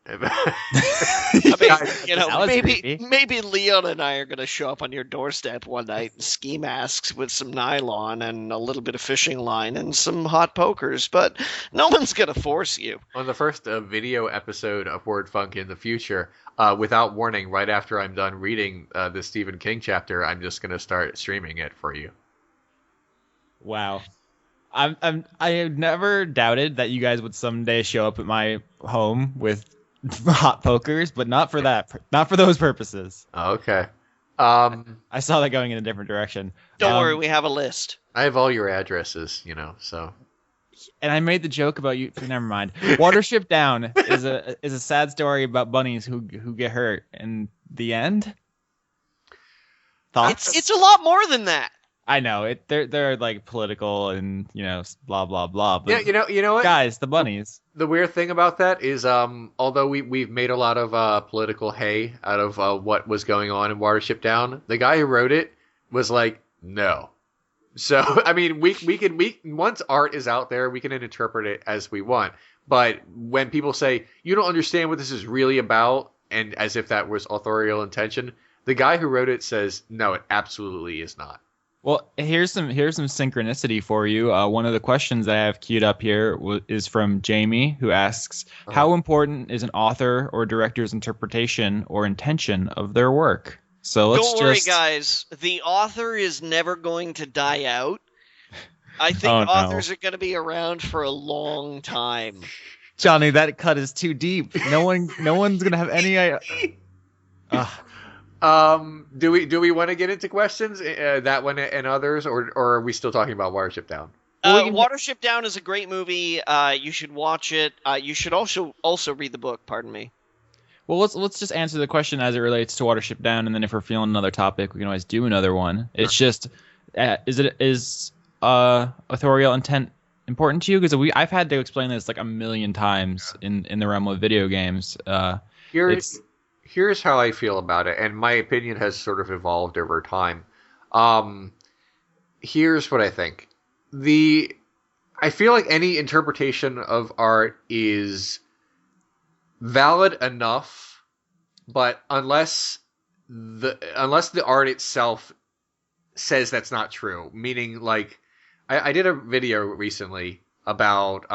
I mean, maybe Leon and I are going to show up on your doorstep one night in ski masks with some nylon and a little bit of fishing line and some hot pokers, but no one's going to force you. On the first video episode of Word Funk in the future, without warning, right after I'm done reading the Stephen King chapter, I'm just going to start streaming it for you. Wow. I have never doubted that you guys would someday show up at my home with hot pokers, but not for those purposes. Okay. I saw that going in a different direction. Don't worry, we have a list. I have all your addresses, so. And I made the joke about you. Never mind. Watership Down is a sad story about bunnies who get hurt. In the end, thoughts? It's a lot more than that. I know they're like political and blah blah blah. But yeah, you know what, guys, the bunnies. The weird thing about that is, although we've made a lot of political hay out of what was going on in Watership Down, the guy who wrote it was like, no. So I mean, we can once art is out there, we can interpret it as we want. But when people say you don't understand what this is really about, and as if that was authorial intention, the guy who wrote it says, no, it absolutely is not. Well, here's some synchronicity for you. One of the questions that I have queued up here is from Jamie, who asks, how important is an author or director's interpretation or intention of their work? So don't worry, guys. The author is never going to die out. I think authors are going to be around for a long time. Johnny, that cut is too deep. No one's going to have any idea. Do we want to get into questions, that one and others, or are we still talking about Watership Down? Watership Down is a great movie. You should watch it. You should also read the book. Pardon me. Well, let's just answer the question as it relates to Watership Down, and then if we're feeling another topic, we can always do another one. It's just, is authorial intent important to you? Because I've had to explain this like a million times in the realm of video games. Here's how I feel about it, and my opinion has sort of evolved over time. Here's what I think. I feel like any interpretation of art is valid enough, but unless the art itself says that's not true, meaning like I did a video recently about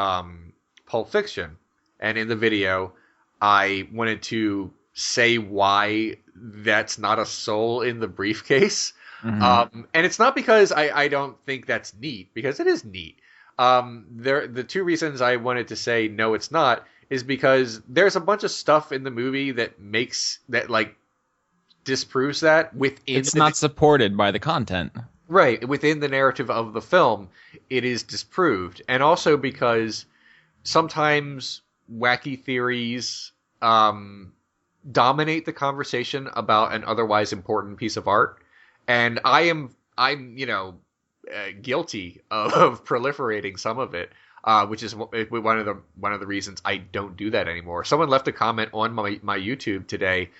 Pulp Fiction, and in the video I wanted to say why that's not a soul in the briefcase. Mm-hmm. And it's not because I don't think that's neat, because it is neat. The two reasons I wanted to say no, it's not, is because there's a bunch of stuff in the movie that disproves that within. It's not supported by the content. Right. Within the narrative of the film, it is disproved. And also because sometimes wacky theories dominate the conversation about an otherwise important piece of art. And I'm guilty of proliferating some of it, which is one of the reasons I don't do that anymore. Someone left a comment on my YouTube today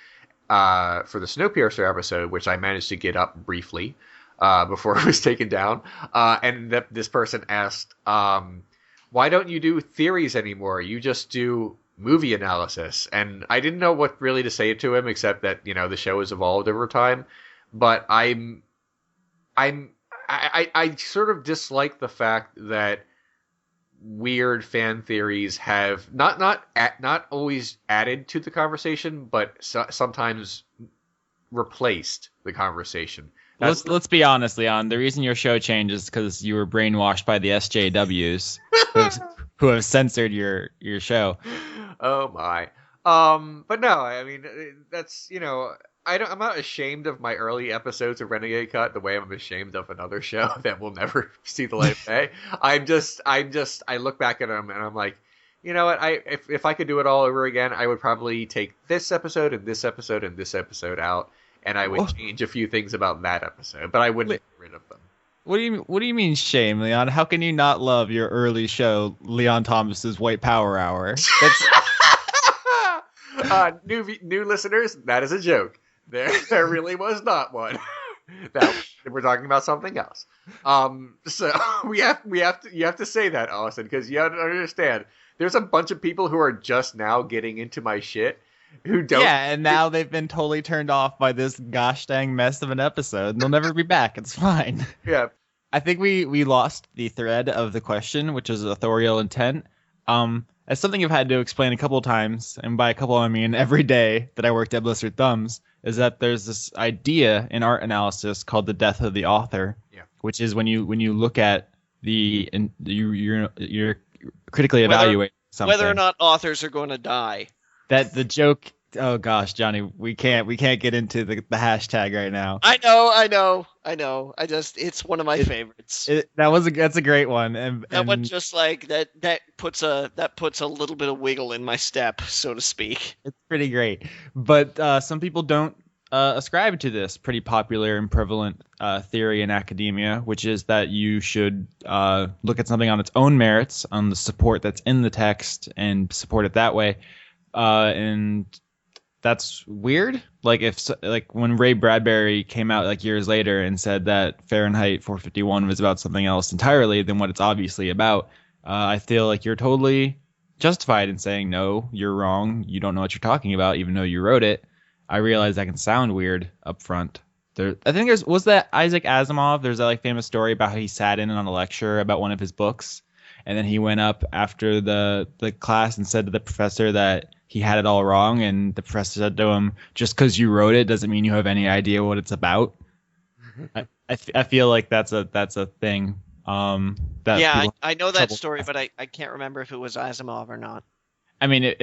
for the Snowpiercer episode, which I managed to get up briefly before it was taken down. And this person asked, why don't you do theories anymore? You just do movie analysis. And I didn't know what really to say to him, except that, the show has evolved over time. But I sort of dislike the fact that weird fan theories have not always added to the conversation, but sometimes replaced the conversation. Let's be honest, Leon. The reason your show changed is because you were brainwashed by the SJWs who have censored your show. Oh my. But no, I mean that's I'm not ashamed of my early episodes of Renegade Cut the way I'm ashamed of another show that will never see the light of day. I look back at them and I'm like, you know what? If I could do it all over again, I would probably take this episode and this episode and this episode out, and I would change a few things about that episode, but I wouldn't get rid of them. What do you mean shame, Leon? How can you not love your early show, Leon Thomas's White Power Hour? That's New listeners, that is a joke. There really was not one. We're talking about something else. So you have to say that, Austin, because you have to understand. There's a bunch of people who are just now getting into my shit who don't. Yeah, and now they've been totally turned off by this gosh dang mess of an episode, and they'll never be back. It's fine. Yeah. I think we lost the thread of the question, which is authorial intent. As something I've had to explain a couple of times, and by a couple I mean every day that I worked at Blistered Thumbs, is that there's this idea in art analysis called the death of the author, which is when you look at you're critically evaluating something, whether or not authors are going to die. That the joke. Oh gosh, Johnny, we can't get into the hashtag right now. I know. It's one of my favorites. That's a great one, and that one just like that puts a little bit of wiggle in my step, so to speak. It's pretty great, but some people don't ascribe to this pretty popular and prevalent theory in academia, which is that you should look at something on its own merits, on the support that's in the text, and support it that way, and that's weird. Like when Ray Bradbury came out like years later and said that Fahrenheit 451 was about something else entirely than what it's obviously about, I feel like you're totally justified in saying, no, you're wrong. You don't know what you're talking about, even though you wrote it. I realize that can sound weird up front. I think was that Isaac Asimov? There's that like famous story about how he sat in on a lecture about one of his books, and then he went up after the class and said to the professor that he had it all wrong, and the professor said to him, just because you wrote it doesn't mean you have any idea what it's about. I feel like that's a thing. I know that story, but I can't remember if it was Asimov or not. I mean,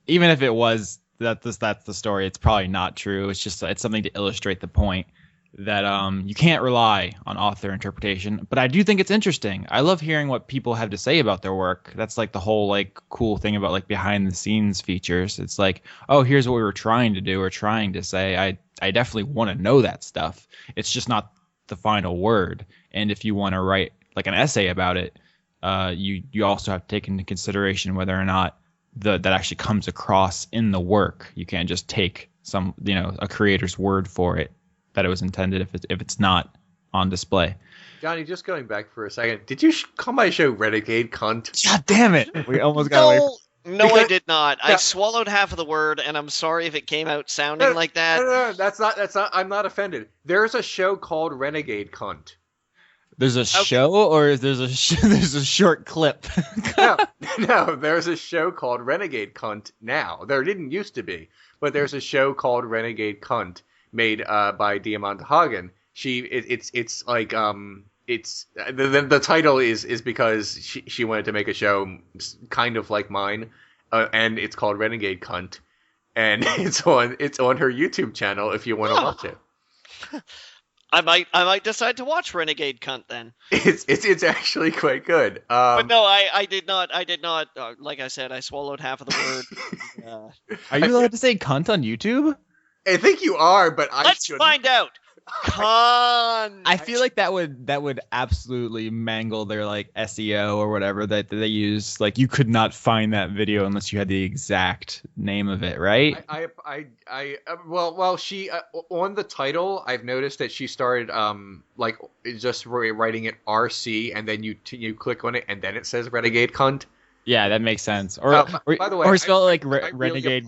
even if it was that's the story, it's probably not true. It's something to illustrate the point that you can't rely on author interpretation. But I do think it's interesting. I love hearing what people have to say about their work. That's like the whole like cool thing about like behind the scenes features. It's like, oh, here's what we were trying to do or trying to say. I definitely want to know that stuff. It's just not the final word. And if you want to write like an essay about it, you also have to take into consideration whether or not that actually comes across in the work. You can't just take a creator's word for it that it was intended if it's not on display. Johnny, just going back for a second, did you call my show Renegade Cunt? God damn it! We almost got away. No, I did not. Yeah. I swallowed half of the word, and I'm sorry if it came out sounding like that. No, that's not. I'm not offended. There's a show called Renegade Cunt. There's a show, or there's a short clip. No, there's a show called Renegade Cunt now. There didn't used to be, but there's a show called Renegade Cunt made by Diamante Hagen. It's like the title is because she wanted to make a show kind of like mine, and it's called Renegade Cunt, and it's on her YouTube channel if you want to watch it. I might decide to watch Renegade Cunt then. It's actually quite good. But no, I did not. Like I said, I swallowed half of the word. Are you allowed to say cunt on YouTube? I think you are, but let's find out. Con. I feel like that would absolutely mangle their like SEO or whatever that they use. Like you could not find that video unless you had the exact name of it, right? Well, she on the title, I've noticed that she started like just writing it RC, and then you click on it, and then it says Renegade Cunt. Yeah, that makes sense. Or by the way, or spell it like Renegade.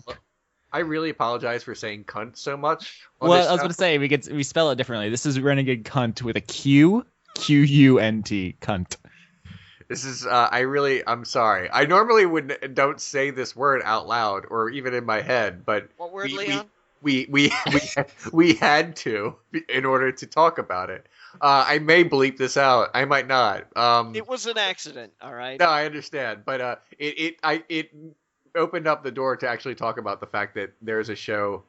I really apologize for saying cunt so much. Well, I was going to say we spell it differently. This is Renegade Cunt with a Q, Q-U-N-T, cunt. This is I'm sorry. I normally don't say this word out loud or even in my head, but what word, Leon? We had to in order to talk about it. I may bleep this out. I might not. It was an accident. All right. No, I understand, but it opened up the door to actually talk about the fact that there's a show,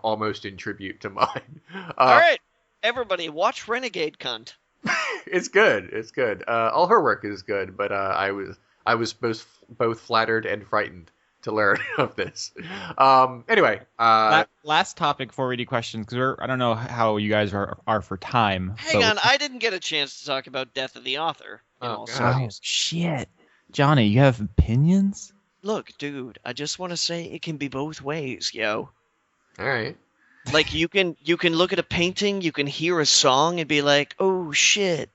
almost in tribute to mine. All right, everybody, watch Renegade Cunt. It's good. It's good. All her work is good, but I was both flattered and frightened to learn of this. Anyway, last topic before we do questions, because I don't know how you guys are for time. Hang on, I didn't get a chance to talk about Death of the Author. Oh shit, Johnny, you have opinions? Look, dude, I just want to say it can be both ways, yo. All right. Like you can look at a painting, you can hear a song, and be like, "Oh shit."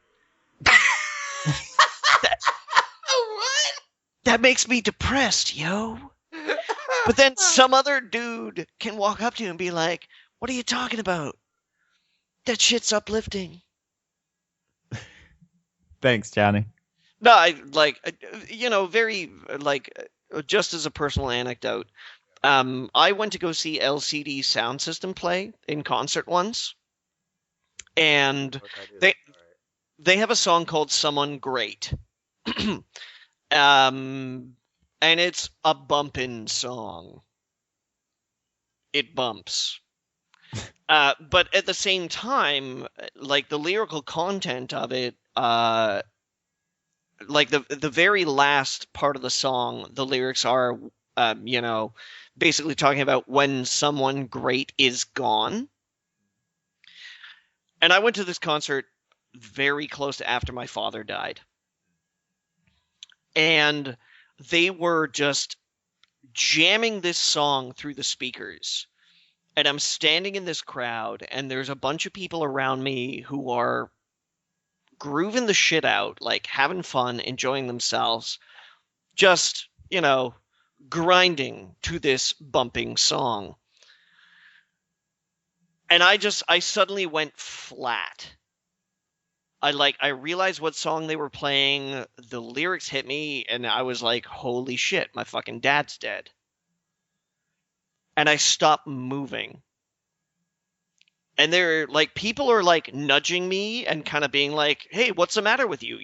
What? That makes me depressed, yo. But then some other dude can walk up to you and be like, "What are you talking about? That shit's uplifting." Thanks, Johnny. No, I very just as a personal anecdote. I went to go see LCD Sound System play in concert once, and they have a song called "Someone Great," and it's a bumpin' song. It bumps, but at the same time, like the lyrical content of it, like the very last part of the song, the lyrics are, basically talking about when someone great is gone. And I went to this concert very close to after my father died. And they were just jamming this song through the speakers. And I'm standing in this crowd, and there's a bunch of people around me who are grooving the shit out, like having fun, enjoying themselves, just, grinding to this bumping song. And I suddenly went flat. I realized what song they were playing, the lyrics hit me, and I was like, holy shit, my fucking dad's dead. And I stopped moving. And they're like, people are like nudging me and kind of being like, hey, what's the matter with you?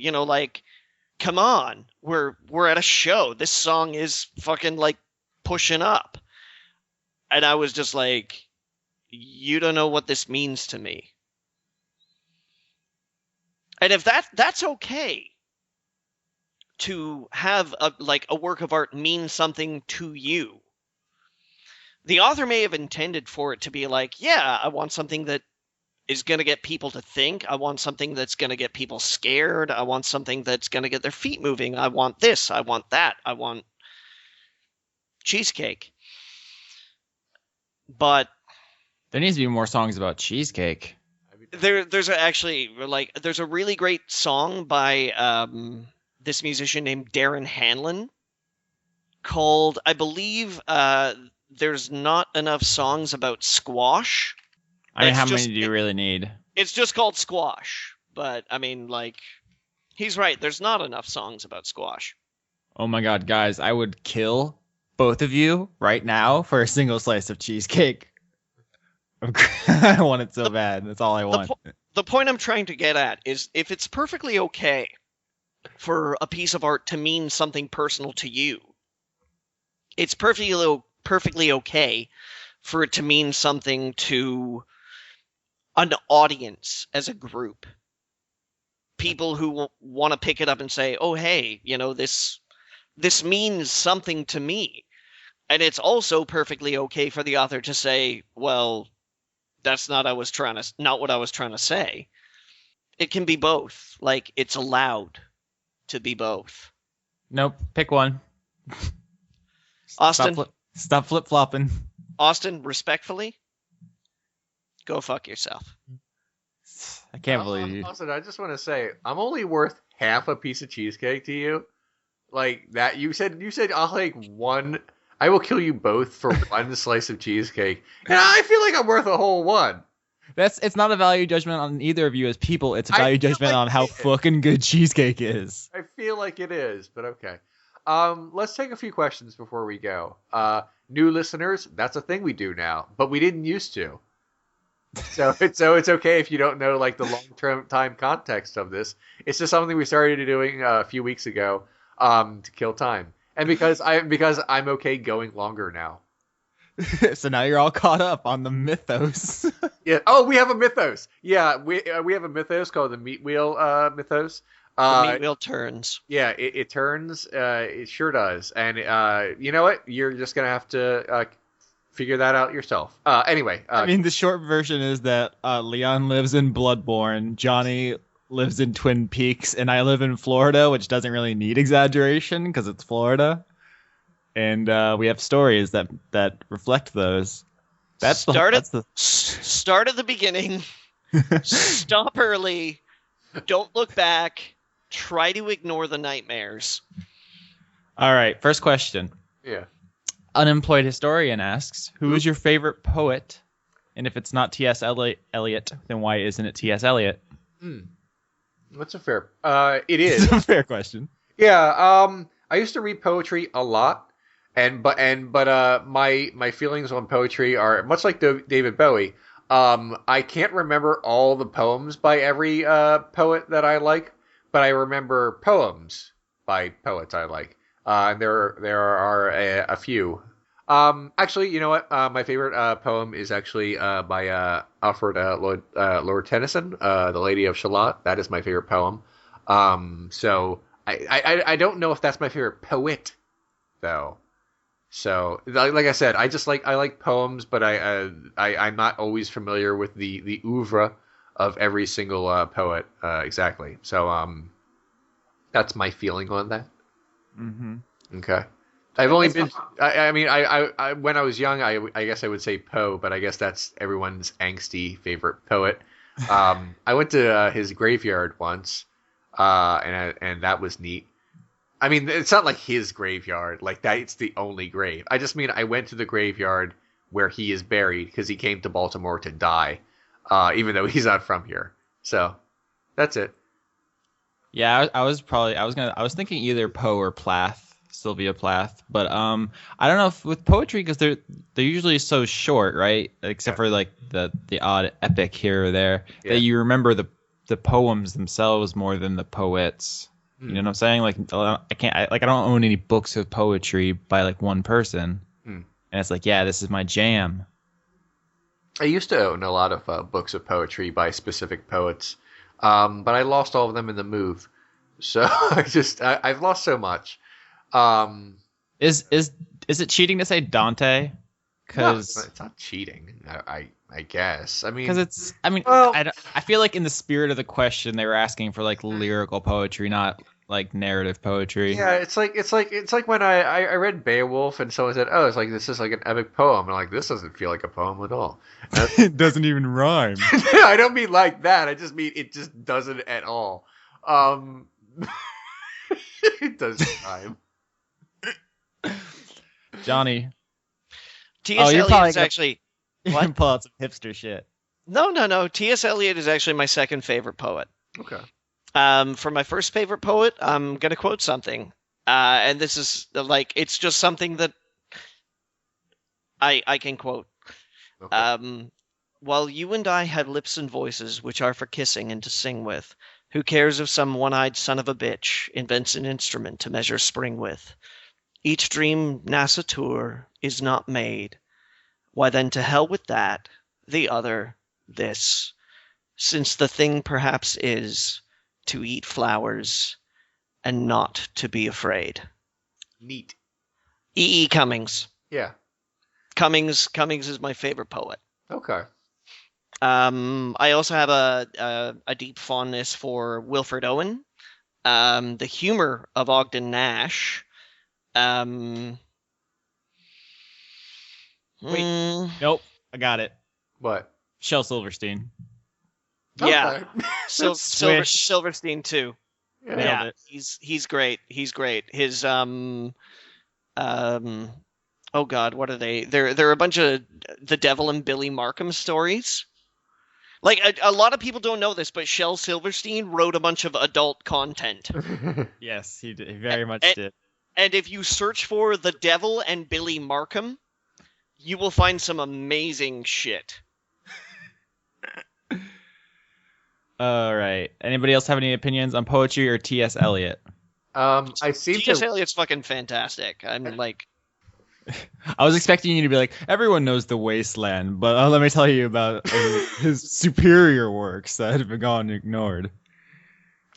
Come on, we're at a show. This song is fucking like pushing up. And I was just like, you don't know what this means to me. And if that's okay to have a work of art mean something to you. The author may have intended for it to be like, yeah, I want something that is going to get people to think. I want something that's going to get people scared. I want something that's going to get their feet moving. I want this. I want that. I want cheesecake. But there needs to be more songs about cheesecake. There's a really great song by this musician named Darren Hanlon called, I believe, There's Not Enough Songs About Squash. I mean, how many do you really need? It's just called Squash. But, I mean, he's right. There's not enough songs about squash. Oh my god, guys. I would kill both of you right now for a single slice of cheesecake. I want it so bad. That's all I want. The point I'm trying to get at is if it's perfectly okay for a piece of art to mean something personal to you, it's perfectly okay for it to mean something to an audience as a group. People who want to pick it up and say, oh, hey, this means something to me. And it's also perfectly okay for the author to say, well, that's not what I was trying to say. It can be both. It's allowed to be both. Nope. Pick one. Austin. Stop flip-flopping. Austin, respectfully, go fuck yourself. I can't believe you. Austin, I just want to say, I'm only worth half a piece of cheesecake to you. Like that, you said I'll take one. I will kill you both for one slice of cheesecake. And I feel like I'm worth a whole one. It's not a value judgment on either of you as people. It's a value judgment on how fucking good cheesecake is. I feel like it is, but okay. Let's take a few questions before we go. New listeners, that's a thing we do now, but we didn't used to. So it's okay if you don't know the long-term time context of this. It's just something we started doing a few weeks ago to kill time. And because I'm okay going longer now. So now you're all caught up on the mythos. Yeah. Oh, we have a mythos. Yeah, we have a mythos called the Meat Wheel mythos. The meat wheel turns. Yeah, it turns. It sure does. And you know what? You're just gonna have to figure that out yourself. Anyway. I mean, the short version is that Leon lives in Bloodborne, Johnny lives in Twin Peaks, and I live in Florida, which doesn't really need exaggeration because it's Florida. And we have stories that reflect those. Start at the beginning. Stop early. Don't look back. Try to ignore the nightmares. All right, first question. Yeah. Unemployed Historian asks, who is your favorite poet? And if it's not T.S. Eliot, then why isn't it T.S. Eliot? That's a fair... it is. It's a fair question. Yeah, I used to read poetry a lot, but my feelings on poetry are much like David Bowie. I can't remember all the poems by every poet that I like, but I remember poems by poets I like. There are a few. Actually, you know what? My favorite poem is actually by Alfred Lord Tennyson, The Lady of Shalott. That is my favorite poem. So I don't know if that's my favorite poet, though. So like I said, I like poems, but I'm not always familiar with the oeuvre of every single poet exactly. So that's my feeling on that. Mm-hmm. Okay. I've only been. I mean, I when I was young, I guess I would say Poe, but I guess that's everyone's angsty favorite poet. I went to his graveyard once, and that was neat. I mean, it's not like his graveyard, like that. It's the only grave. I just mean I went to the graveyard where he is buried because he came to Baltimore to die, even though he's not from here. So that's it. Yeah, I was thinking either Poe or Plath. Sylvia Plath, but I don't know if with poetry because they're usually so short, right? Except for like the odd epic here or there that you remember the poems themselves more than the poets. You know what I'm saying? Like I don't own any books of poetry by like one person, and it's like this is my jam. I used to own a lot of books of poetry by specific poets, but I lost all of them in the move. So I've lost so much. Is it cheating to say Dante? Because no, it's not cheating. I guess. I mean, because I feel like in the spirit of the question, they were asking for like lyrical poetry, not like narrative poetry. Yeah, it's like when I read Beowulf and someone said, "Oh, it's like this is like an epic poem," and like this doesn't feel like a poem at all. It doesn't even rhyme. I don't mean like that. I just mean it just doesn't at all. It doesn't rhyme. Johnny. T.S. Eliot is actually... You can pull out some hipster shit. No. T.S. Eliot is actually my second favorite poet. Okay. For my first favorite poet, I'm going to quote something. And this is, like, it's just something that I can quote. Okay. While you and I had lips and voices which are for kissing and to sing with, who cares if some one-eyed son of a bitch invents an instrument to measure spring with? Each dream NASA tour is not made. Why then to hell with that, the other, this, since the thing perhaps is to eat flowers and not to be afraid. Neat. E. Cummings. Yeah. Cummings is my favorite poet. Okay. I also have a deep fondness for Wilfred Owen. The humor of Ogden Nash. Wait. Nope. I got it. What? Shel Silverstein. Yeah. Silverstein too. Yeah. He's great. He's great. His oh God, what are they? They're a bunch of the Devil and Billy Markham stories. Like a lot of people don't know this, but Shel Silverstein wrote a bunch of adult content. Yes, he did. He very much did. And if you search for The Devil and Billy Markham, you will find some amazing shit. All right. Anybody else have any opinions on poetry or T.S. Eliot? T.S. Eliot's fucking fantastic. I'm like... I was expecting you to be like, everyone knows The Wasteland, but let me tell you about his superior works that have gone ignored.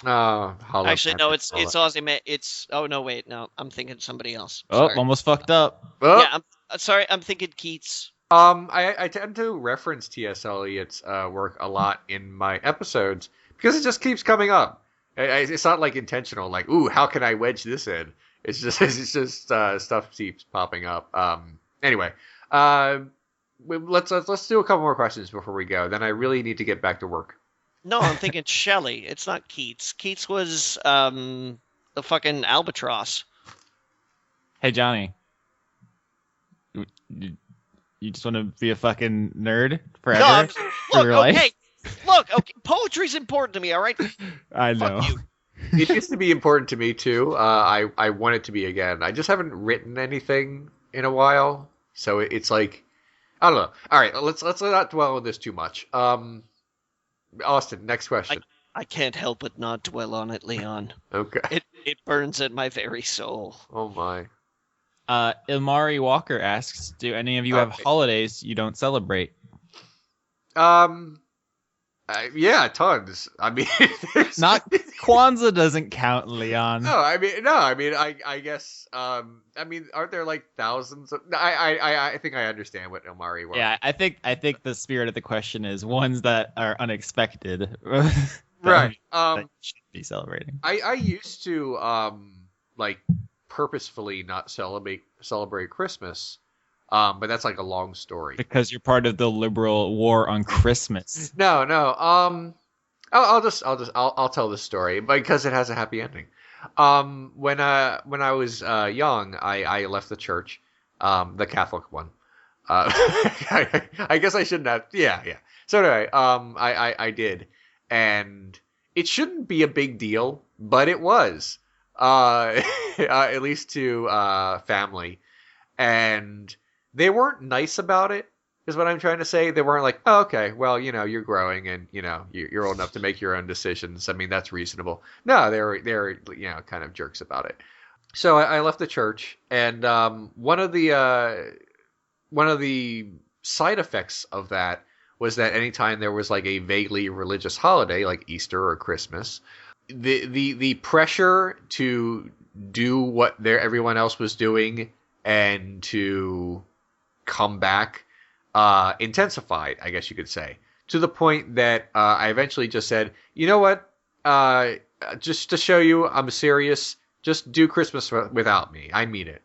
Actually, no, it's Aussie. It's no, wait, no, I'm thinking somebody else. Oh, Sorry. almost fucked up. Oh. Yeah, I'm sorry. I'm thinking Keats. I tend to reference T.S. Eliot's work a lot in my episodes because it just keeps coming up. It's not like intentional, like, ooh, how can I wedge this in? It's just stuff keeps popping up. Anyway, let's do a couple more questions before we go. Then I really need to get back to work. No, I'm thinking Shelley. It's not Keats. Keats was the fucking albatross. Hey, Johnny. You just want to be a fucking nerd forever? Okay. Look, okay. Poetry's important to me, all right? I know. Fuck you. It used to be important to me too. I want it to be again. I just haven't written anything in a while, so it's like, I don't know. All right, let's not dwell on this too much. Austin, next question. I can't help but not dwell on it, Leon. Okay. It burns at my very soul. Oh my. Ilmari Walker asks, do any of you have holidays you don't celebrate? Yeah, tons. I mean, not Kwanzaa doesn't count, Leon. No. I mean, I guess. I mean, aren't there like thousands of? I think I understand what Ilmari wants. Yeah, I think the spirit of the question is ones that are unexpected. Right. That you should be celebrating. I used to like purposefully not celebrate Christmas. But that's like a long story. Because you're part of the liberal war on Christmas. No. I'll tell this story because it has a happy ending. When I was young, I left the church, the Catholic one. I guess I shouldn't have. Yeah. So anyway, I did, and it shouldn't be a big deal, but it was. At least to family, and they weren't nice about it, is what I'm trying to say. They weren't like, oh, okay, well, you're growing and, you're old enough to make your own decisions. I mean, that's reasonable. No, they were kind of jerks about it. So I left the church, and one of the side effects of that was that anytime there was like a vaguely religious holiday, like Easter or Christmas, the pressure to do what everyone else was doing and to come back intensified, I guess you could say, to the point that I eventually just said, you know what, just to show you I'm serious, just do Christmas without me. I mean it.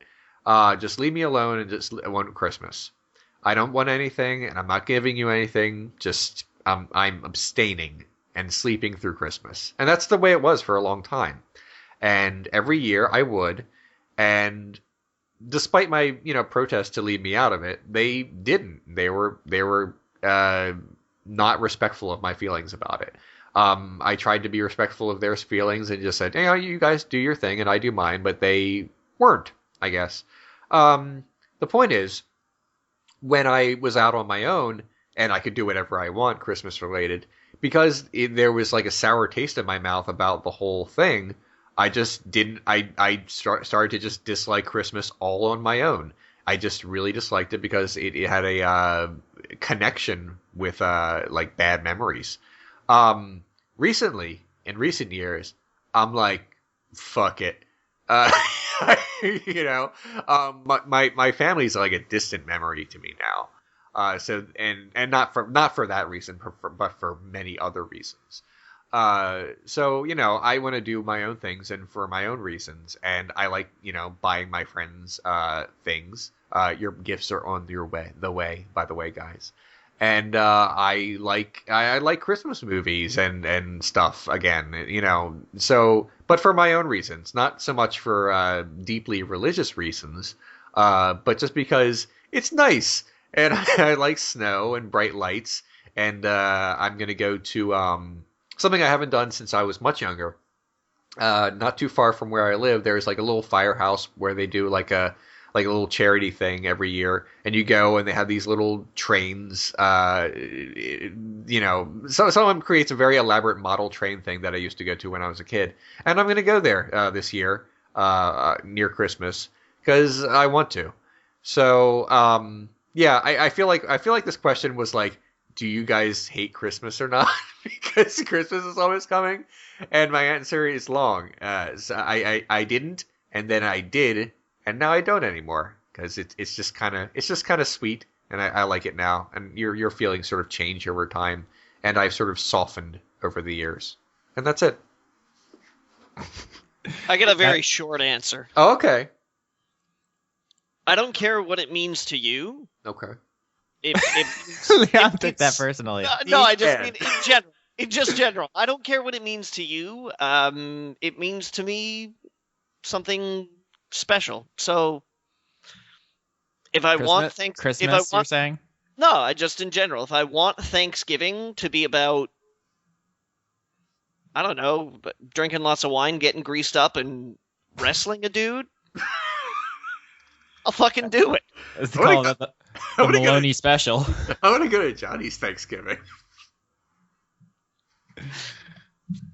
Just leave me alone and just want Christmas. I don't want anything, and I'm not giving you anything. Just I'm abstaining and sleeping through Christmas. And that's the way it was for a long time. And every year I would, and despite my, protest to leave me out of it, they didn't. They were not respectful of my feelings about it. I tried to be respectful of their feelings and just said, you guys do your thing and I do mine, but they weren't, I guess. The point is, when I was out on my own and I could do whatever I want, Christmas related, because there was like a sour taste in my mouth about the whole thing, I just didn't. I started to just dislike Christmas all on my own. I just really disliked it because it had a connection with like bad memories. Recently, in recent years, I'm like, fuck it. My family's like a distant memory to me now. So not for that reason, but for many other reasons. So I want to do my own things and for my own reasons, and I like buying my friends things. Your gifts are on the way, by the way, guys. And I like Christmas movies and stuff again, So, but for my own reasons, not so much for deeply religious reasons, but just because it's nice and I like snow and bright lights. And I'm gonna go to something I haven't done since I was much younger. Not too far from where I live, there's like a little firehouse where they do like a little charity thing every year, and you go and they have these little trains. So someone creates a very elaborate model train thing that I used to go to when I was a kid, and I'm going to go there this year near Christmas because I want to. So I feel like this question was like, do you guys hate Christmas or not? Because Christmas is always coming, and my answer is long. So I didn't, and then I did, and now I don't anymore because it's just kind of sweet, and I like it now. And your feelings sort of change over time, and I've sort of softened over the years, and that's it. I get a very short answer. Oh, okay. I don't care what it means to you. Okay. Leon took that personally. No, I just mean in general. In just general. I don't care what it means to you. It means to me something special. So if I want Christmas, you're saying? No, I just in general. If I want Thanksgiving to be about, I don't know, drinking lots of wine, getting greased up, and wrestling a dude, I'll fucking do it. It's called the Maloney special. I want to go to Johnny's Thanksgiving.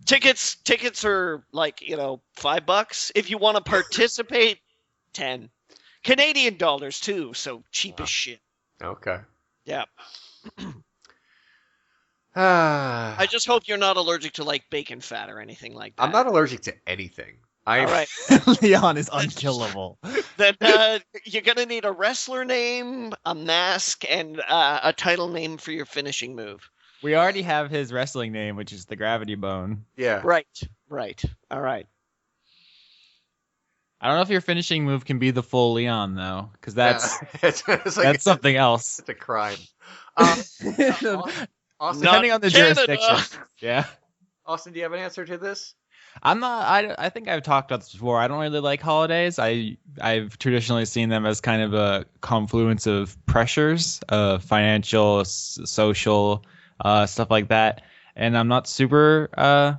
Tickets are like, $5. If you want to participate, 10. Canadian dollars too, so cheap as shit. Okay. Yeah. I just hope you're not allergic to like bacon fat or anything like that. I'm not allergic to anything. All right. Leon is unkillable. Then you're gonna need a wrestler name, a mask, and a title name for your finishing move. We already have his wrestling name, which is the Gravity Bone. Yeah. Right. All right. I don't know if your finishing move can be the full Leon though, because that's that's something else. It's a crime. Austin, depending on the jurisdiction. Yeah. Austin, do you have an answer to this? I'm not. I think I've talked about this before. I don't really like holidays. I've traditionally seen them as kind of a confluence of pressures, financial, social, stuff like that. And I'm not super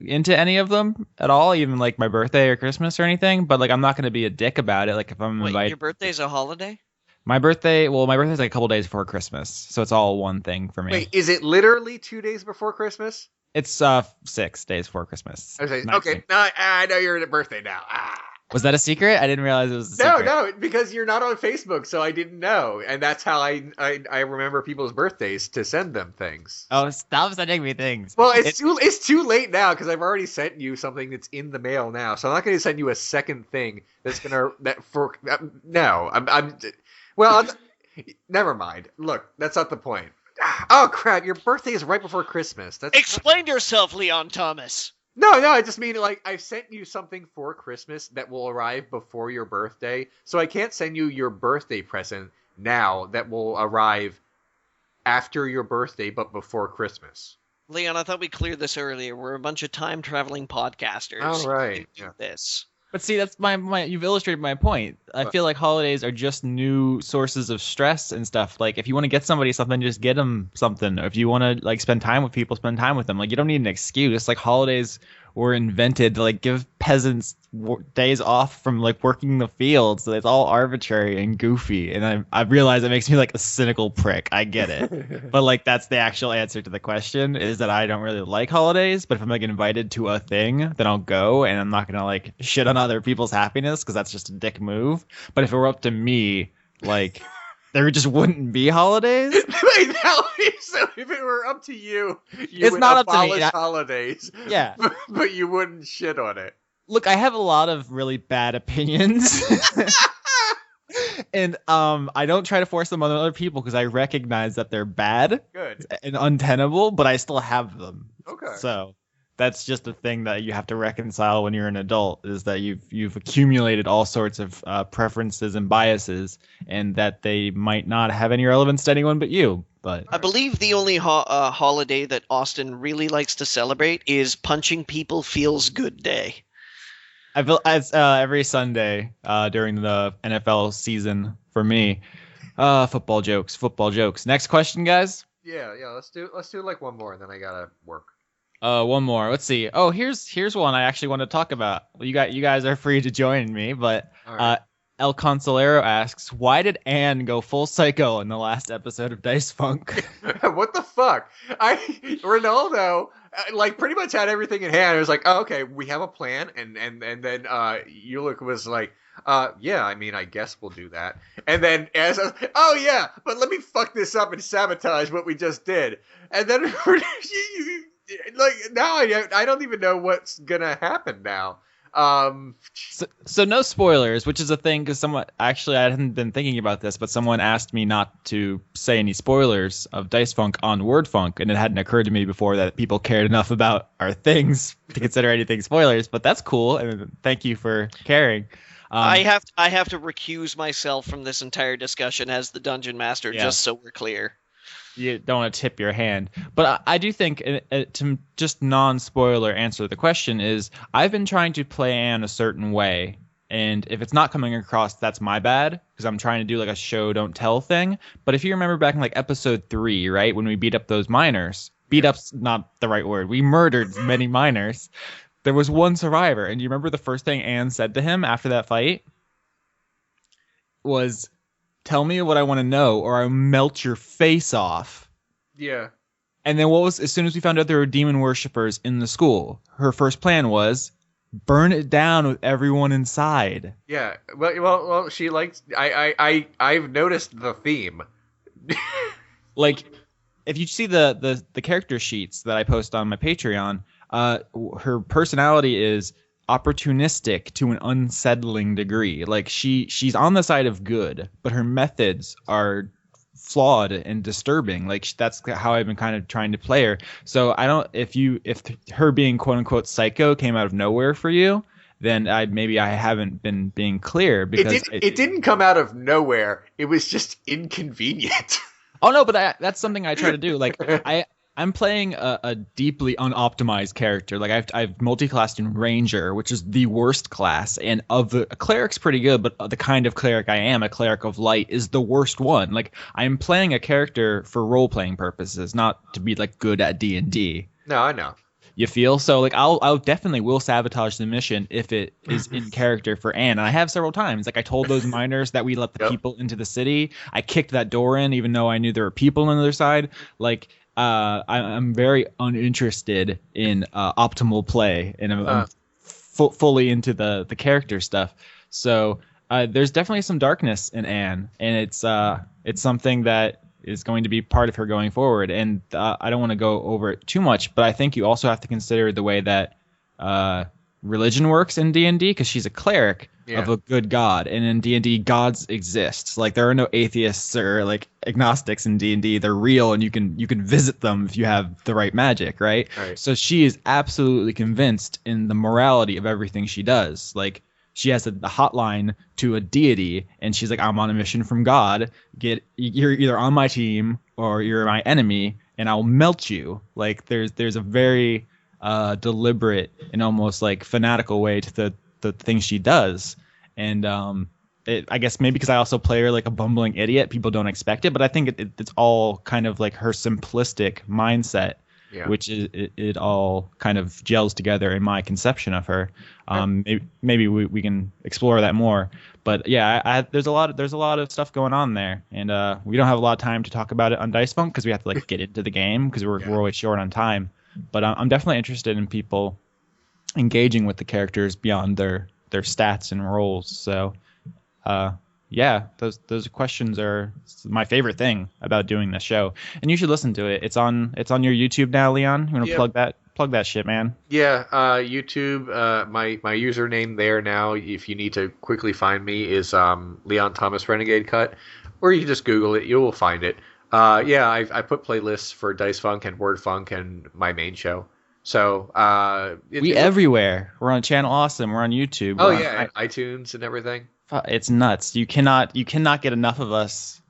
into any of them at all, even like my birthday or Christmas or anything. But like, I'm not going to be a dick about it. Like if I'm invited. Your birthday's a holiday? My birthday's like a couple days before Christmas, so it's all one thing for me. Wait, is it literally 2 days before Christmas? It's 6 days before Christmas. Okay, I know you're at a birthday now. Was that a secret? I didn't realize it was a secret. No, because you're not on Facebook, so I didn't know, and that's how I remember people's birthdays to send them things. Oh, stop sending me things. Well, it's too late now because I've already sent you something that's in the mail now, so I'm not going to send you a second thing that's gonna never mind. Look, that's not the point. Oh crap! Your birthday is right before Christmas. Explain yourself, Leon Thomas. No, I just mean like I've sent you something for Christmas that will arrive before your birthday, so I can't send you your birthday present now that will arrive after your birthday but before Christmas. Leon, I thought we cleared this earlier. We're a bunch of time traveling podcasters. Oh right. Yeah. This. But see, that's my you've illustrated my point. I feel like holidays are just new sources of stress and stuff. Like if you want to get somebody something, just get them something. Or if you want to like spend time with people, spend time with them. Like you don't need an excuse. Like holidays were invented to like give peasants days off from like working the fields. So it's all arbitrary and goofy. And I realize it makes me like a cynical prick. I get it. But like that's the actual answer to the question is that I don't really like holidays. But if I'm like invited to a thing, then I'll go, and I'm not gonna like shit on other people's happiness because that's just a dick move. But if it were up to me, like there just wouldn't be holidays. Wait, so if it were up to you, it's would not abolish up to me. holidays. Yeah, but you wouldn't shit on it. Look, I have a lot of really bad opinions. And I don't try to force them on other people because I recognize that they're bad and untenable, but I still have them. Okay. So that's just a thing that you have to reconcile when you're an adult, is that you've accumulated all sorts of preferences and biases, and that they might not have any relevance to anyone but you. But I believe the only holiday that Austin really likes to celebrate is Punching People Feels Good Day. I feel as every Sunday during the NFL season for me. Football jokes. Next question, guys. Yeah. Let's do like one more, and then I gotta work. One more. Let's see. Oh, here's one I actually want to talk about. You guys are free to join me, but right. El Consolero asks, why did Anne go full psycho in the last episode of Dice Funk? What the fuck? Ronaldo like pretty much had everything in hand. It was like, oh, okay, we have a plan, and then Ulick was like, yeah, I mean, I guess we'll do that. And then oh yeah, but let me fuck this up and sabotage what we just did. And then like now I don't even know what's gonna happen now. So no spoilers, which is a thing because actually I hadn't been thinking about this, but someone asked me not to say any spoilers of Dice Funk on Word Funk, and it hadn't occurred to me before that people cared enough about our things to consider anything spoilers. But that's cool, and thank you for caring. I have to recuse myself from this entire discussion as the Dungeon Master, just so we're clear. You don't want to tip your hand. But I do think, to just non-spoiler answer the question, is I've been trying to play Anne a certain way. And if it's not coming across, that's my bad, because I'm trying to do like a show don't tell thing. But if you remember back in like episode 3, right, when we beat up those miners, beat up's not the right word. We murdered many miners. There was one survivor. And you remember the first thing Anne said to him after that fight? Was, tell me what I want to know, or I'll melt your face off. Yeah. And then as soon as we found out there were demon worshippers in the school, her first plan was burn it down with everyone inside. Yeah. Well, she likes. I've noticed the theme. Like, if you see the character sheets that I post on my Patreon, her personality is opportunistic to an unsettling degree. Like she's on the side of good, but her methods are flawed and disturbing. Like that's how I've been kind of trying to play her. So I don't, if her being quote unquote psycho came out of nowhere for you, then I haven't been being clear, because it didn't come out of nowhere. It was just inconvenient. Oh no, but that's something I try to do. Like I'm playing a deeply unoptimized character. Like I've multi-classed in Ranger, which is the worst class, and a cleric's pretty good, but the kind of cleric I am, a cleric of light, is the worst one. Like I'm playing a character for role-playing purposes, not to be like good at D&D. No, I know. You feel? So like I'll definitely will sabotage the mission if it is in character for Anne. And I have several times. Like I told those miners that we let the people into the city. I kicked that door in even though I knew there were people on the other side. Like I'm very uninterested in optimal play, and I'm fully into the character stuff. So there's definitely some darkness in Anne, and it's something that is going to be part of her going forward. And I don't want to go over it too much, but I think you also have to consider the way that religion works in D&D, because she's a cleric of a good god, and in D&D gods exist. Like there are no atheists or like agnostics in D&D. They're real, and you can visit them if you have the right magic, right? So she is absolutely convinced in the morality of everything she does. Like she has a hotline to a deity, and she's like, I'm on a mission from God. You're either on my team or you're my enemy, and I'll melt you. Like there's a very deliberate and almost like fanatical way to the things she does. And I guess maybe because I also play her like a bumbling idiot, people don't expect it, but I think it's all kind of like her simplistic mindset, which is it all kind of gels together in my conception of her. Maybe we can explore that more. But yeah, there's a lot of stuff going on there, and we don't have a lot of time to talk about it on Dice Funk because we have to like get into the game because we're always short on time. But I'm definitely interested in people engaging with the characters beyond their stats and roles. So those questions are my favorite thing about doing this show, and you should listen to it. It's on your YouTube now, Leon. You want to plug that shit, man? Yeah, YouTube. My username there now, if you need to quickly find me, is Leon Thomas Renegade Cut, or you can just Google it. You will find it. I put playlists for Dice Funk and Word Funk and my main show. So we everywhere. We're on Channel Awesome. We're on YouTube. Oh yeah, and iTunes and everything. It's nuts. You cannot get enough of us.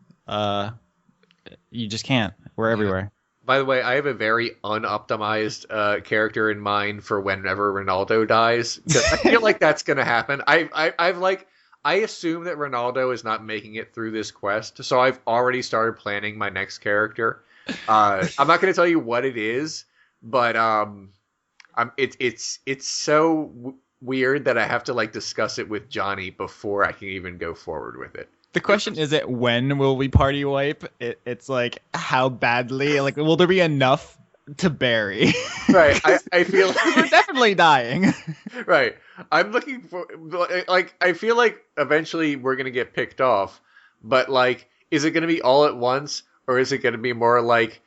You just can't. We're everywhere. By the way, I have a very unoptimized character in mind for whenever Ronaldo dies, because I feel like that's gonna happen. I assume that Ronaldo is not making it through this quest, so I've already started planning my next character. I'm not going to tell you what it is, but it's so weird that I have to like discuss it with Johnny before I can even go forward with it. The question isn't when will we party wipe. It's like how badly. Like, will there be enough to bury? Right. I feel like we're definitely dying. Right. I'm looking for like I feel like eventually we're gonna get picked off, but like, is it gonna be all at once, or is it gonna be more like,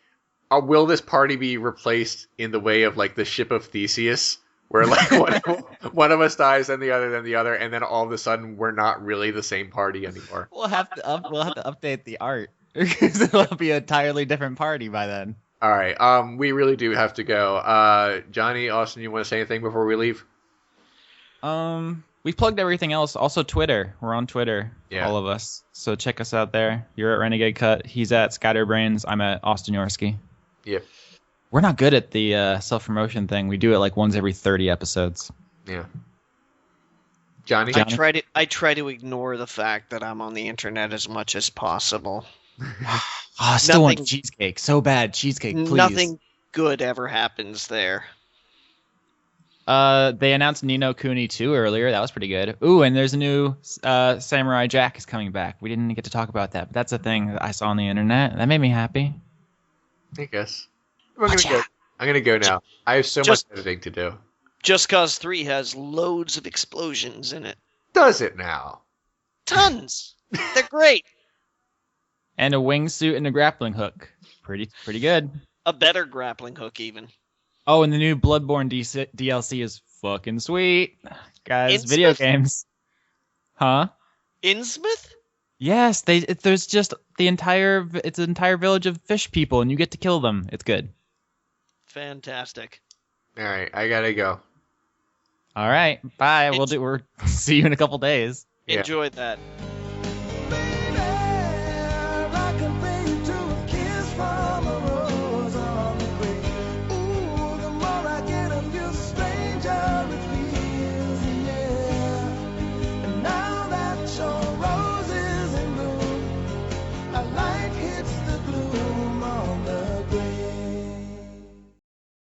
will this party be replaced in the way of like the ship of Theseus? Where like one of us dies, then the other, and then all of a sudden we're not really the same party anymore. We'll have to update the art because it'll be an entirely different party by then. All right. We really do have to go. Johnny, Austin, you want to say anything before we leave? We plugged everything else. Also Twitter. We're on Twitter. Yeah. All of us. So check us out there. You're at Renegade Cut. He's at Scatterbrains. I'm at Austin Yorsky. Yep. We're not good at the self-promotion thing. We do it like once every 30 episodes. Yeah. Johnny? I try to ignore the fact that I'm on the internet as much as possible. I still want cheesecake. So bad. Cheesecake, please. Nothing good ever happens there. They announced Ni no Kuni 2 earlier. That was pretty good. Ooh, and there's a new Samurai Jack is coming back. We didn't get to talk about that, but that's a thing that I saw on the internet. That made me happy. I guess. I'm gonna go now. I have so much editing to do. Just Cause 3 has loads of explosions in it. Does it now? Tons. They're great. And a wingsuit and a grappling hook. Pretty good. A better grappling hook, even. Oh, and the new Bloodborne DLC is fucking sweet. Guys, Innsmouth? Video games. Huh? Innsmouth? Yes, there's just it's an entire village of fish people, and you get to kill them. It's good. Fantastic. All right, I gotta go. All right, bye. We'll see you in a couple days. Enjoyed that.